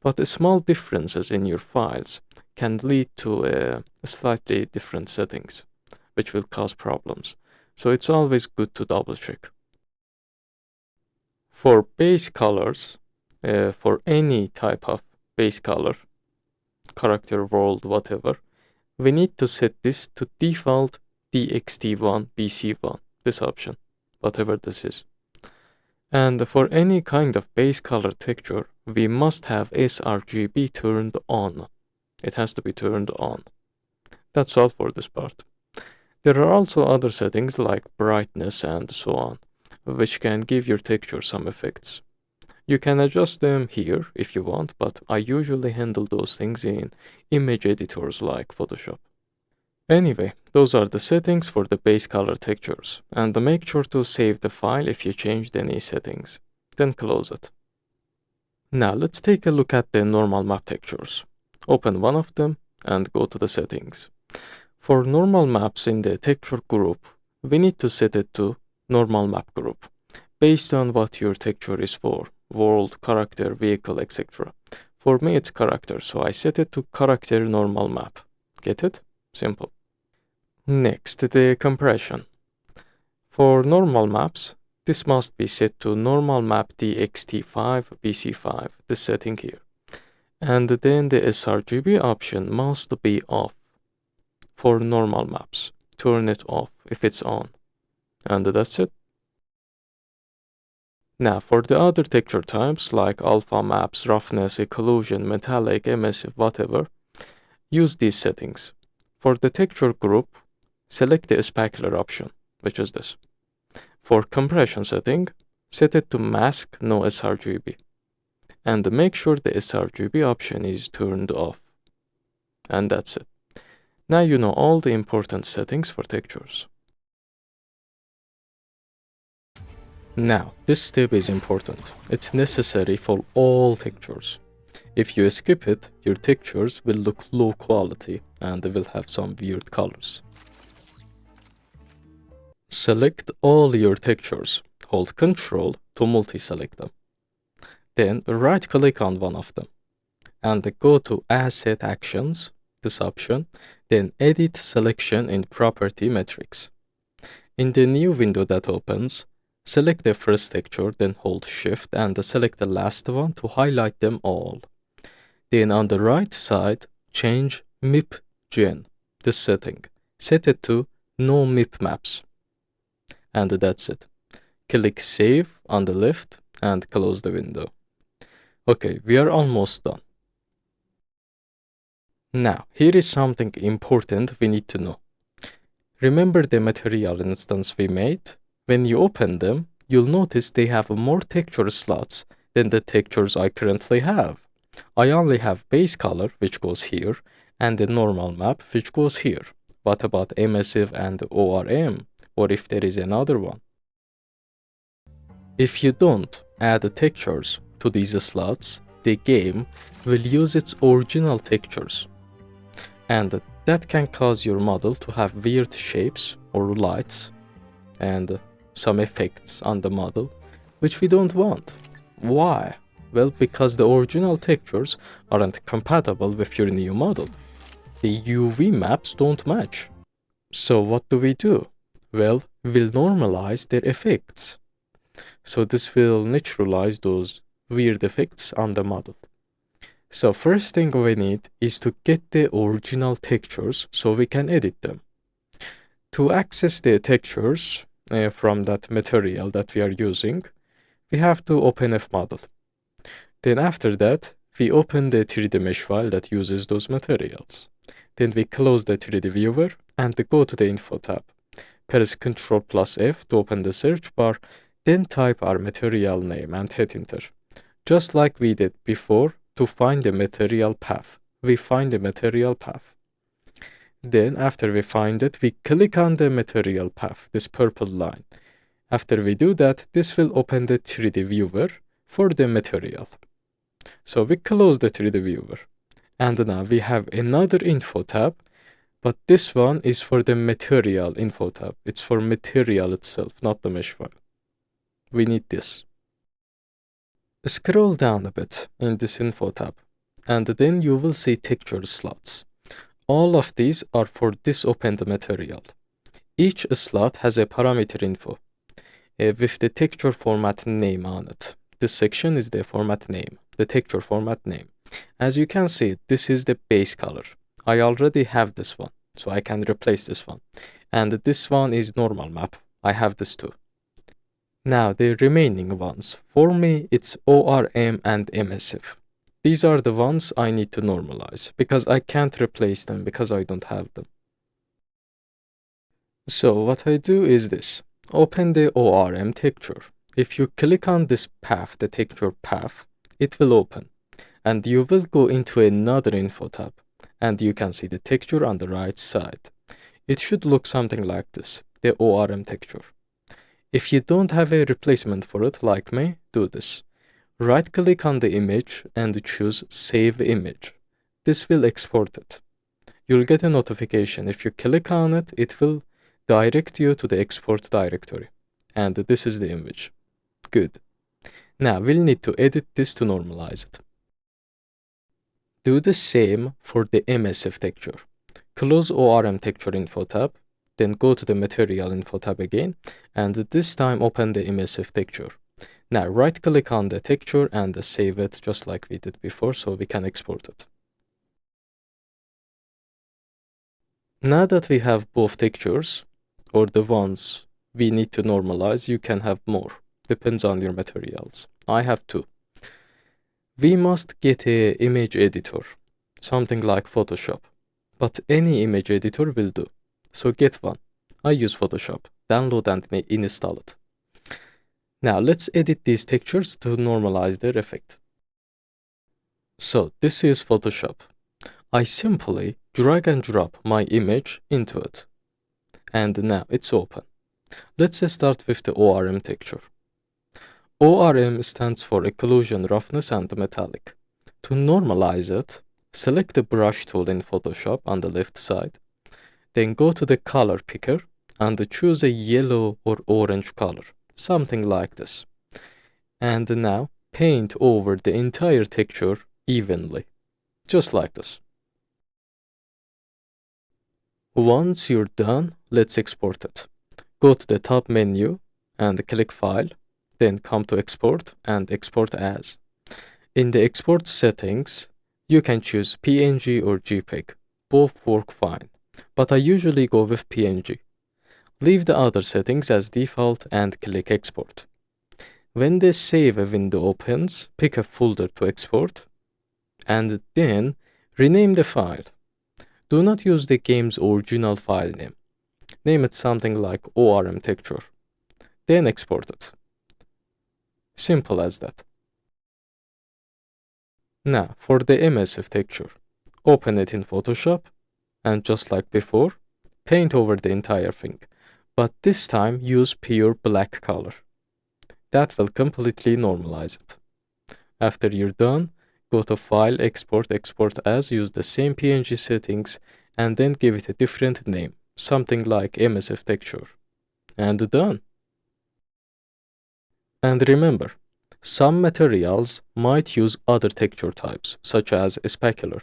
But small differences in your files can lead to slightly different settings, which will cause problems. So it's always good to double check. For base colors, for any type of base color, character, world, whatever, we need to set this to default DXT1, BC1, this option, whatever this is. And for any kind of base color texture, we must have sRGB turned on. It has to be turned on. That's all for this part. There are also other settings like brightness and so on, which can give your texture some effects. You can adjust them here if you want, but I usually handle those things in image editors like Photoshop. Anyway, those are the settings for the base color textures, and make sure to save the file if you changed any settings. Then close it. Now let's take a look at the normal map textures. Open one of them and go to the settings. For normal maps in the texture group, we need to set it to normal map group, based on what your texture is for, world, character, vehicle, etc. For me it's character, so I set it to character normal map. Get it? Simple. Next, the compression. For normal maps, this must be set to normal map DXT5, BC5, this setting here. And then the sRGB option must be off. For normal maps, turn it off if it's on. And that's it. Now for the other texture types like alpha maps, roughness, occlusion, metallic, emissive, whatever, use these settings. For the texture group, select the specular option, which is this. For compression setting, set it to mask no sRGB. And make sure the sRGB option is turned off. And that's it. Now you know all the important settings for textures. Now, this step is important. It's necessary for all textures. If you skip it, your textures will look low quality and they will have some weird colors. Select all your textures. Hold Ctrl to multi-select them. Then right-click on one of them and go to Asset Actions this option, then edit selection in property metrics. In the new window that opens, select the first texture, then hold Shift and select the last one to highlight them all. Then on the right side, change MIP Gen, this setting. Set it to No MIP Maps. And that's it. Click Save on the left and close the window. Okay, we are almost done. Now, here is something important we need to know. Remember the material instance we made? When you open them, you'll notice they have more texture slots than the textures I currently have. I only have base color, which goes here, and the normal map, which goes here. What about emissive and ORM, or if there is another one? If you don't add textures to these slots, the game will use its original textures. And that can cause your model to have weird shapes or lights and some effects on the model, which we don't want. Why? Well, because the original textures aren't compatible with your new model. The UV maps don't match. So what do? Well, we'll normalize their effects. So this will neutralize those weird effects on the model. So first thing we need is to get the original textures so we can edit them. To access the textures from that material that we are using, we have to open FModel. Then after that, we open the 3D mesh file that uses those materials. Then we close the 3D viewer and go to the Info tab. Press Ctrl+F to open the search bar, then type our material name and hit enter. Just like we did before, to find the material path. We find the material path. Then after we find it, we click on the material path, this purple line. After we do that, this will open the 3D viewer for the material. So we close the 3D viewer. And now we have another info tab, but this one is for the material info tab. It's for material itself, not the mesh file. We need this. Scroll down a bit in this info tab, and then you will see texture slots. All of these are for this opened material. Each slot has a parameter info with the texture format name on it. This section is the format name, the texture format name. As you can see, this is the base color. I already have this one, so I can replace this one. And this one is normal map. I have this too. Now the remaining ones, for me it's ORM and emissive. These are the ones I need to normalize because I can't replace them because I don't have them. So what I do is this. Open the ORM texture. If you click on this path, the texture path, it will open. And you will go into another info tab. And you can see the texture on the right side. It should look something like this, the ORM texture. If you don't have a replacement for it, like me, do this. Right-click on the image and choose Save Image. This will export it. You'll get a notification. If you click on it, it will direct you to the export directory. And this is the image. Good. Now, we'll need to edit this to normalize it. Do the same for the emissive texture. Close ORM texture info tab. Then go to the material info tab again, and this time open the emissive texture. Now right-click on the texture and save it just like we did before so we can export it. Now that we have both textures, or the ones we need to normalize, you can have more. Depends on your materials. I have two. We must get an image editor, something like Photoshop, but any image editor will do. So get one. I use Photoshop. Download and install it. Now let's edit these textures to normalize their effect. So this is Photoshop. I simply drag and drop my image into it. And now it's open. Let's start with the ORM texture. ORM stands for Occlusion, Roughness and Metallic. To normalize it, select the brush tool in Photoshop on the left side. Then go to the color picker and choose a yellow or orange color, something like this. And now paint over the entire texture evenly, just like this. Once you're done, let's export it. Go to the top menu and click File, then come to Export and Export As. In the export settings, you can choose PNG or JPEG. Both work fine, but I usually go with PNG. Leave the other settings as default and click Export. When the Save window opens, pick a folder to export, and then rename the file. Do not use the game's original file name. Name it something like ORM texture. Then export it. Simple as that. Now, for the emissive texture, open it in Photoshop, and just like before, paint over the entire thing, but this time use pure black color. That will completely normalize it. After you're done, go to File, Export, Export As, use the same PNG settings, and then give it a different name, something like emissive texture. And done. And remember, some materials might use other texture types, such as specular.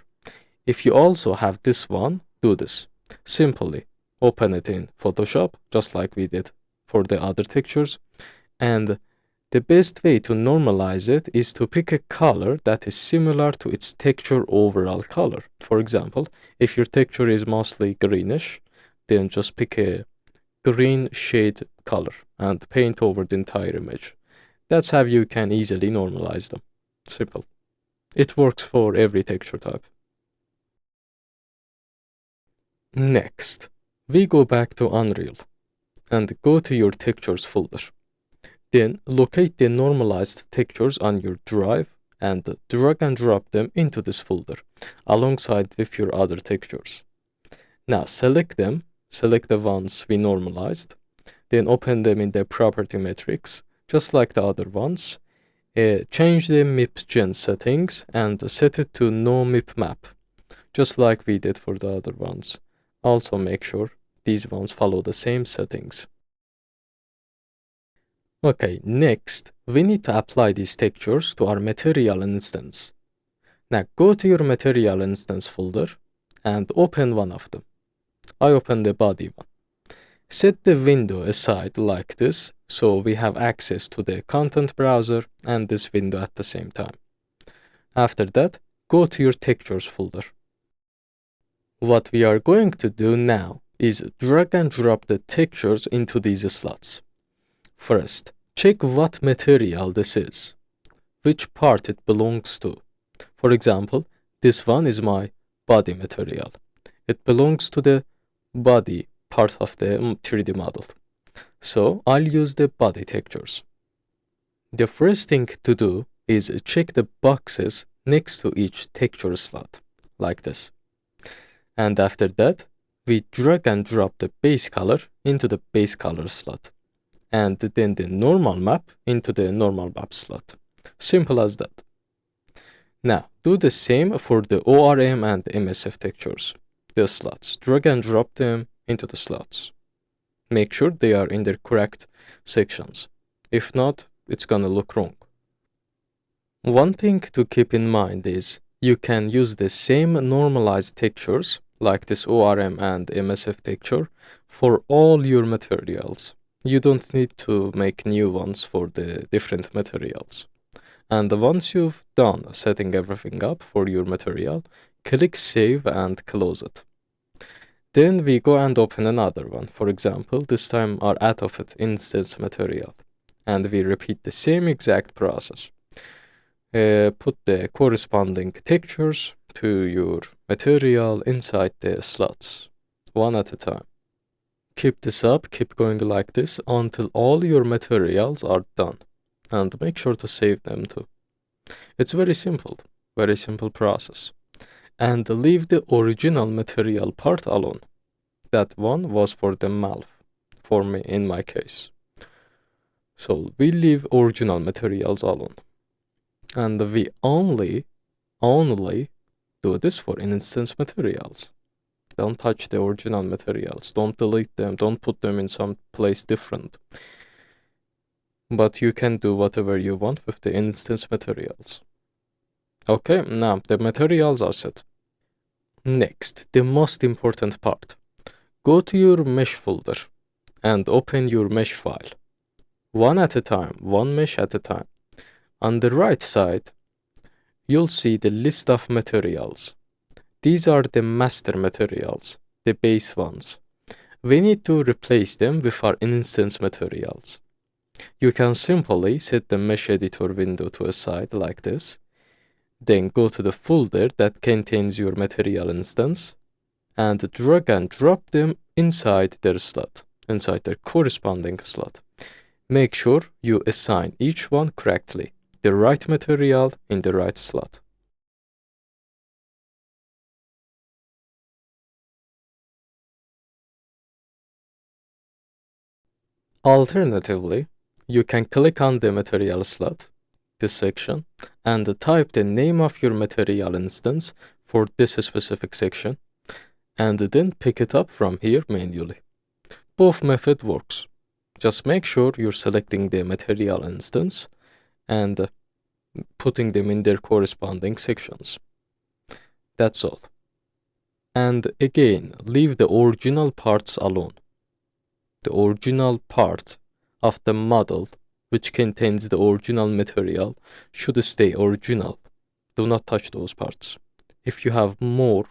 If you also have this one, do this. Simply open it in Photoshop, just like we did for the other textures, and the best way to normalize it is to pick a color that is similar to its texture overall color. For example, if your texture is mostly greenish, then just pick a green shade color and paint over the entire image. That's how you can easily normalize them. Simple. It works for every texture type. Next, we go back to Unreal and go to your textures folder. Then locate the normalized textures on your drive and drag and drop them into this folder alongside with your other textures. Now select them, select the ones we normalized, then open them in the property matrix, just like the other ones. Change the MIP gen settings and set it to no MIP map, just like we did for the other ones. Also make sure these ones follow the same settings. Okay, next, we need to apply these textures to our material instance. Now go to your material instance folder and open one of them. I open the body one. Set the window aside like this, so we have access to the content browser and this window at the same time. After that, go to your textures folder. What we are going to do now is drag and drop the textures into these slots. First, check what material this is, which part it belongs to. For example, this one is my body material. It belongs to the body part of the 3D model. So I'll use the body textures. The first thing to do is check the boxes next to each texture slot, like this. And after that, we drag and drop the base color into the base color slot, and then the normal map into the normal map slot. Simple as that. Now, do the same for the ORM and emissive textures, the slots. Drag and drop them into the slots. Make sure they are in their correct sections. If not, it's gonna look wrong. One thing to keep in mind is you can use the same normalized textures, like this ORM and emissive texture, for all your materials. You don't need to make new ones for the different materials. And once you've done setting everything up for your material, click Save and close it. Then we go and open another one. For example, this time our AutoFit instance material. And we repeat the same exact process. Put the corresponding textures to your material inside the slots, one at a time. Keep this up, keep going like this until all your materials are done. And make sure to save them too. It's very simple process. And leave the original material part alone. That one was for the malf, for me in my case. So we leave original materials alone. And we only do this for instance materials. Don't touch the original materials. Don't delete them. Don't put them in some place different. But you can do whatever you want with the instance materials. Okay, now the materials are set. Next, the most important part. Go to your mesh folder and open your mesh file. One at a time, one mesh at a time. On the right side, you'll see the list of materials. These are the master materials, the base ones. We need to replace them with our instance materials. You can simply set the mesh editor window to a side like this. Then go to the folder that contains your material instance and drag and drop them inside their slot, inside their corresponding slot. Make sure you assign each one correctly, the right material in the right slot. Alternatively, you can click on the material slot, this section, and type the name of your material instance for this specific section, and then pick it up from here manually. Both method works. Just make sure you're selecting the material instance and putting them in their corresponding sections. That's all. And again, leave the original parts alone. The original part of the model, which contains the original material, should stay original. Do not touch those parts. If you have more,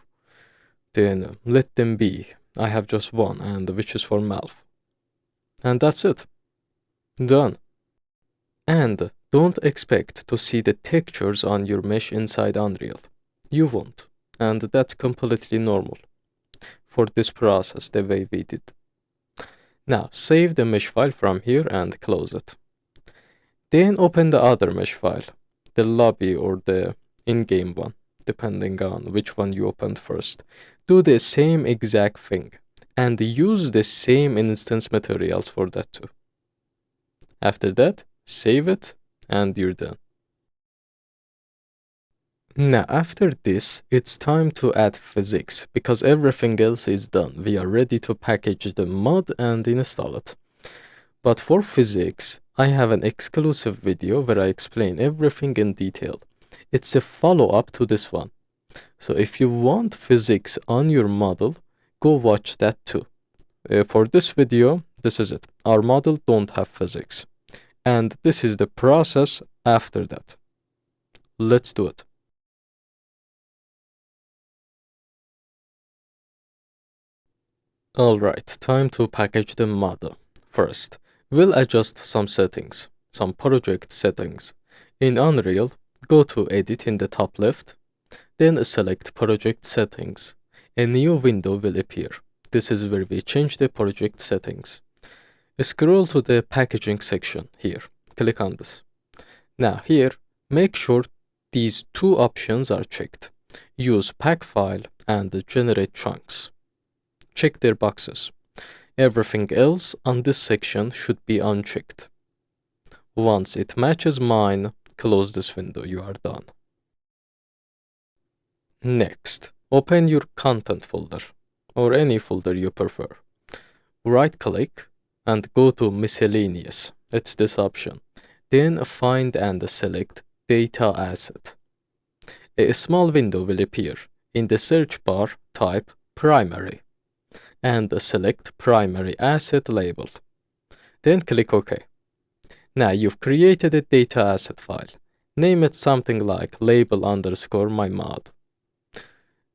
then let them be. I have just one, and which is for Malv. And that's it. Done. And don't expect to see the textures on your mesh inside Unreal. You won't. And that's completely normal for this process the way we did. Now, save the mesh file from here and close it. Then open the other mesh file, the lobby or the in-game one, depending on which one you opened first. Do the same exact thing and use the same instance materials for that too. After that, save it and you're done. Now, after this, it's time to add physics, because everything else is done. We are ready to package the mod and install it. But for physics, I have an exclusive video where I explain everything in detail. It's a follow-up to this one. So if you want physics on your model, go watch that too. For this video, this is it. Our model don't have physics. And this is the process after that. Let's do it. Alright, time to package the model. First, we'll adjust some settings, some project settings. In Unreal, go to Edit in the top left, then select Project Settings. A new window will appear. This is where we change the project settings. Scroll to the Packaging section here. Click on this. Now here, make sure these two options are checked. Use Pack File and Generate Chunks. Check their boxes. Everything else on this section should be unchecked. Once it matches mine, close this window. You are done. Next, open your content folder, or any folder you prefer. Right-click and go to Miscellaneous. It's this option. Then find and select Data Asset. A small window will appear. In the search bar, type Primary and select Primary Asset Label. Then click OK. Now you've created a data asset file. Name it something like label_my_mod.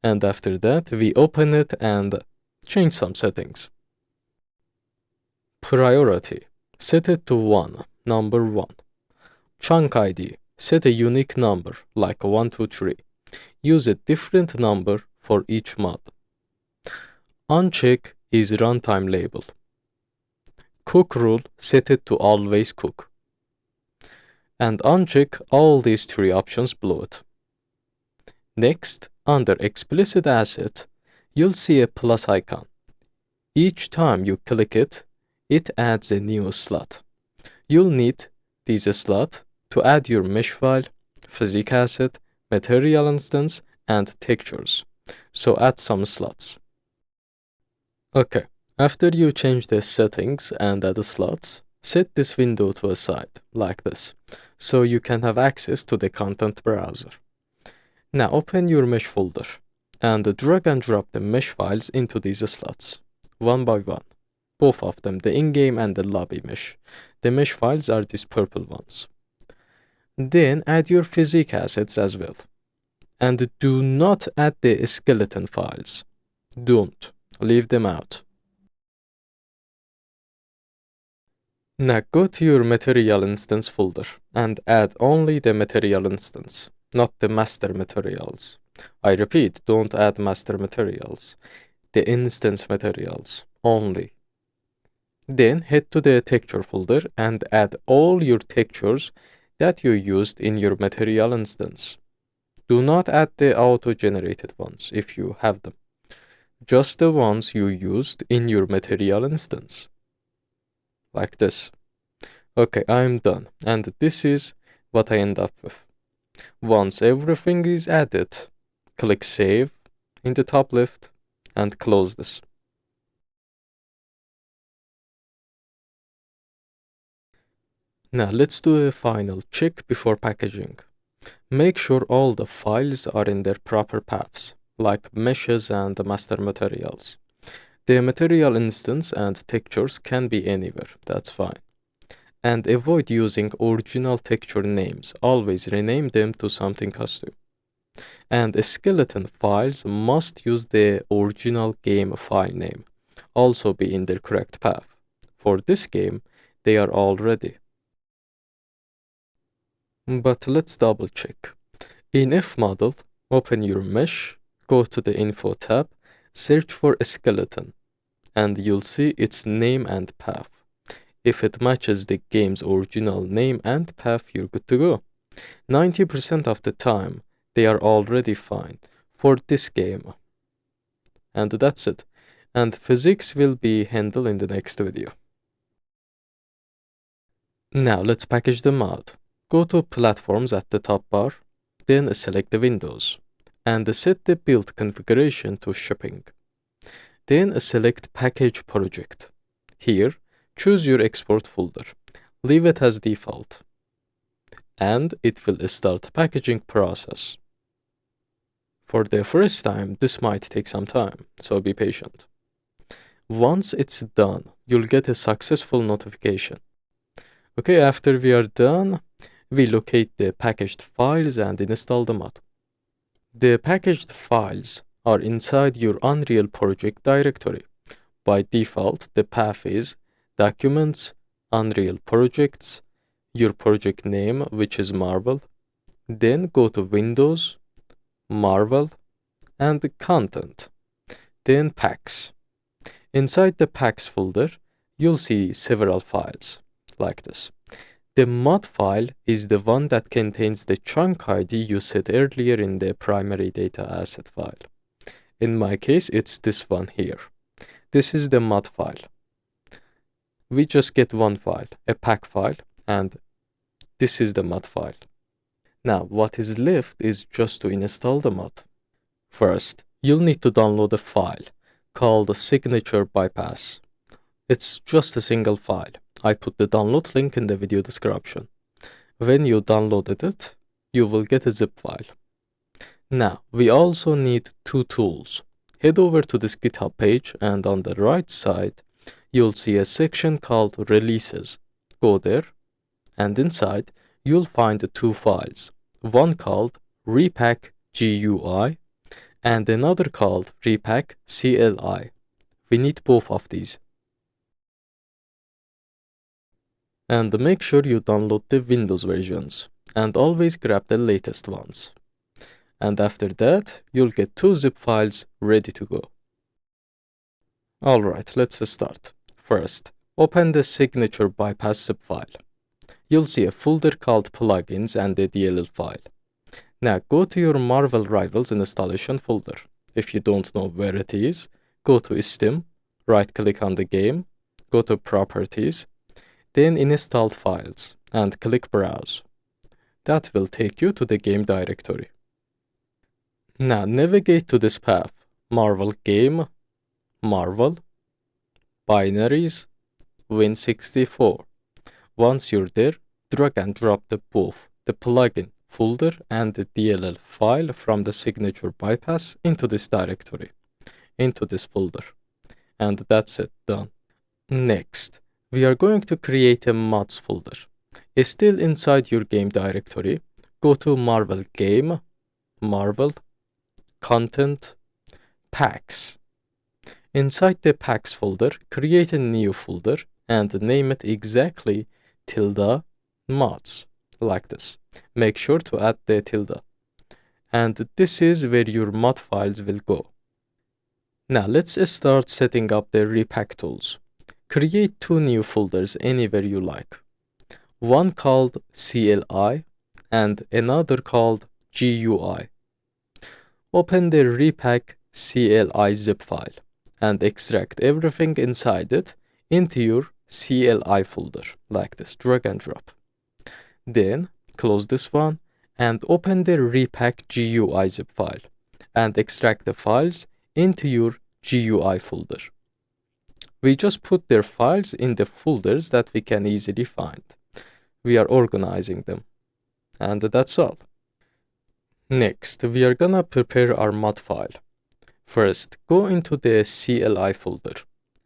And after that, we open it and change some settings. Priority, set it to 1, number 1. Chunk ID, set a unique number like 1, 2, 3. Use a different number for each mod. Uncheck is runtime label. Cook rule, set it to always cook. And uncheck all these three options below it. Next, under explicit asset, you'll see a plus icon. Each time you click it, it adds a new slot. You'll need this slot to add your mesh file, physics asset, material instance, and textures. So add some slots. Okay, after you change the settings and add the slots, set this window to a side, like this, so you can have access to the content browser. Now open your mesh folder, and drag and drop the mesh files into these slots. one by one. Both of them, the in-game and the lobby mesh. The mesh files are these purple ones. Then add your physics assets as well. And do not add the skeleton files. Don't. Leave them out. Now go to your material instance folder and add only the material instance, not the master materials. I repeat, don't add master materials. The instance materials only. Then head to the texture folder and add all your textures that you used in your material instance. Do not add the auto-generated ones if you have them. Just the ones you used in your material instance. Like this. Okay, I'm done. And this is what I end up with. Once everything is added, click Save in the top left and close this. Now let's do a final check before packaging. Make sure all the files are in their proper paths, like meshes and master materials. The material instance and textures can be anywhere, that's fine. And avoid using original texture names, always rename them to something custom. And skeleton files must use the original game file name, also be in their correct path. For this game, they are all ready. But let's double check. In FModel, open your mesh, go to the Info tab, search for a skeleton, and you'll see its name and path. If it matches the game's original name and path, you're good to go. 90% of the time, they are already fine for this game. And that's it. And physics will be handled in the next video. Now let's package them out. Go to Platforms at the top bar, then select the Windows, and set the build configuration to Shipping. Then select Package Project. Here, choose your export folder. Leave it as default. And it will start packaging process. For the first time, this might take some time, so be patient. Once it's done, you'll get a successful notification. Okay, after we are done, we locate the packaged files and install the mod. The packaged files are inside your Unreal project directory. By default, the path is Documents, Unreal Projects, your project name, which is Marvel. Then go to Windows, Marvel, and Content. Then Packs. Inside the Packs folder, you'll see several files, like this. The mod file is the one that contains the chunk ID you set earlier in the primary data asset file. In my case, it's this one here. This is the mod file. We just get one file, a pack file, and this is the mod file. Now, what is left is just to install the mod. First, you'll need to download a file called the Signature Bypass. It's just a single file. I put the download link in the video description. When you downloaded it, you will get a zip file. Now, we also need two tools. Head over to this GitHub page, and on the right side, you'll see a section called Releases. Go there, and inside, you'll find two files. One called Repack GUI, and another called Repack CLI. We need both of these. And make sure you download the Windows versions, and always grab the latest ones. And after that, you'll get two zip files ready to go. Alright, let's start. First, open the Signature Bypass zip file. You'll see a folder called Plugins and a DLL file. Now go to your Marvel Rivals installation folder. If you don't know where it is, go to Steam, right-click on the game, go to Properties, then Installed Files, and click Browse. That will take you to the game directory. Now navigate to this path, Marvel Game, Marvel, Binaries, Win64. Once you're there, drag and drop both the plugin folder and the DLL file from the Signature Bypass into this directory, into this folder. And that's it, done. Next, we are going to create a mods folder. Still inside your game directory, go to Marvel Game, Marvel, Content, Packs. Inside the Packs folder, create a new folder and name it exactly ~mods, like this. Make sure to add the tilde. And this is where your mod files will go. Now let's start setting up the repack tools. Create 2 new folders anywhere you like. One called CLI and another called GUI. Open the repack CLI zip file and extract everything inside it into your CLI folder, like this, drag and drop. Then close this one and open the repack GUI zip file and extract the files into your GUI folder. We just put their files in the folders that we can easily find. We are organizing them. And that's all. Next, we are gonna prepare our mod file. First, go into the CLI folder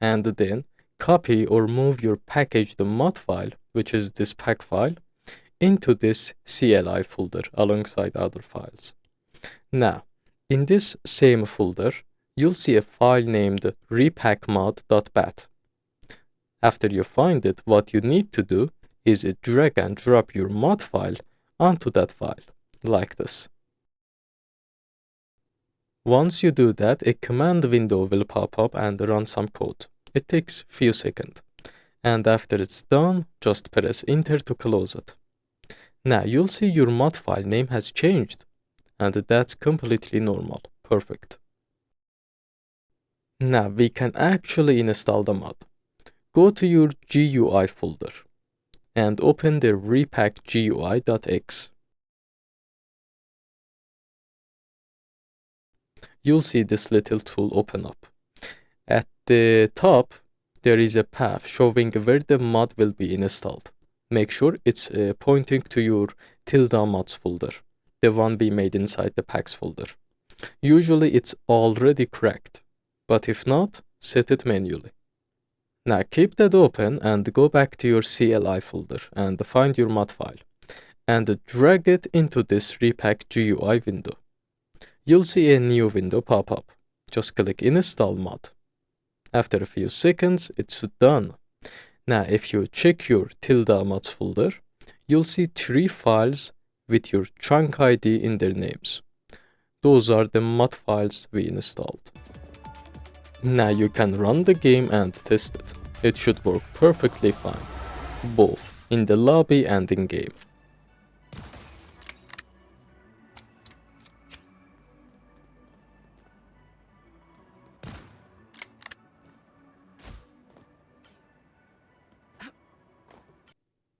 and then copy or move your packaged mod file, which is this pack file, into this CLI folder alongside other files. Now, in this same folder, you'll see a file named repackmod.bat. After you find it, what you need to do is drag and drop your mod file onto that file, like this. Once you do that, a command window will pop up and run some code. It takes few seconds. And after it's done, just press enter to close it. Now you'll see your mod file name has changed. And that's completely normal. Perfect. Now we can actually install the mod. Go to your GUI folder and open the repackgui.x. You'll see this little tool open up. At the top, there is a path showing where the mod will be installed. Make sure it's pointing to your ~mods folder, the one we made inside the packs folder. Usually it's already cracked, but if not, set it manually. Now keep that open and go back to your CLI folder and find your mod file and drag it into this repack GUI window. You'll see a new window pop up. Just click Install Mod. After a few seconds, it's done. Now, if you check your ~mods folder, you'll see 3 files with your chunk ID in their names. Those are the mod files we installed. Now you can run the game and test it. It should work perfectly fine, both in the lobby and in game.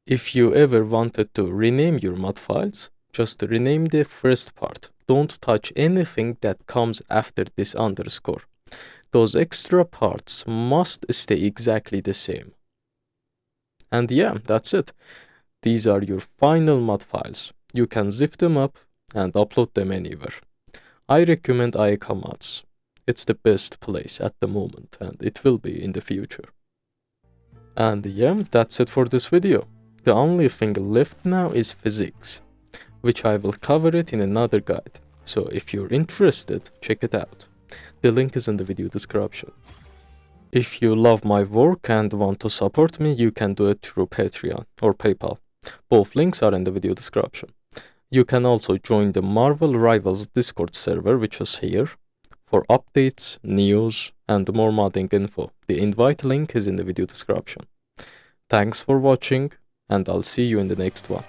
If you ever wanted to rename your mod files, just rename the first part. Don't touch anything that comes after this underscore. Those extra parts must stay exactly the same. And yeah, that's it. These are your final mod files. You can zip them up and upload them anywhere. I recommend AES Mods. It's the best place at the moment, and it will be in the future. And yeah, that's it for this video. The only thing left now is physics, which I will cover it in another guide. So if you're interested, check it out. The link is in the video description. If you love my work and want to support me, you can do it through Patreon or PayPal. Both links are in the video description. You can also join the Marvel Rivals Discord server, which is here, for updates, news, and more modding info. The invite link is in the video description. Thanks for watching, and I'll see you in the next one.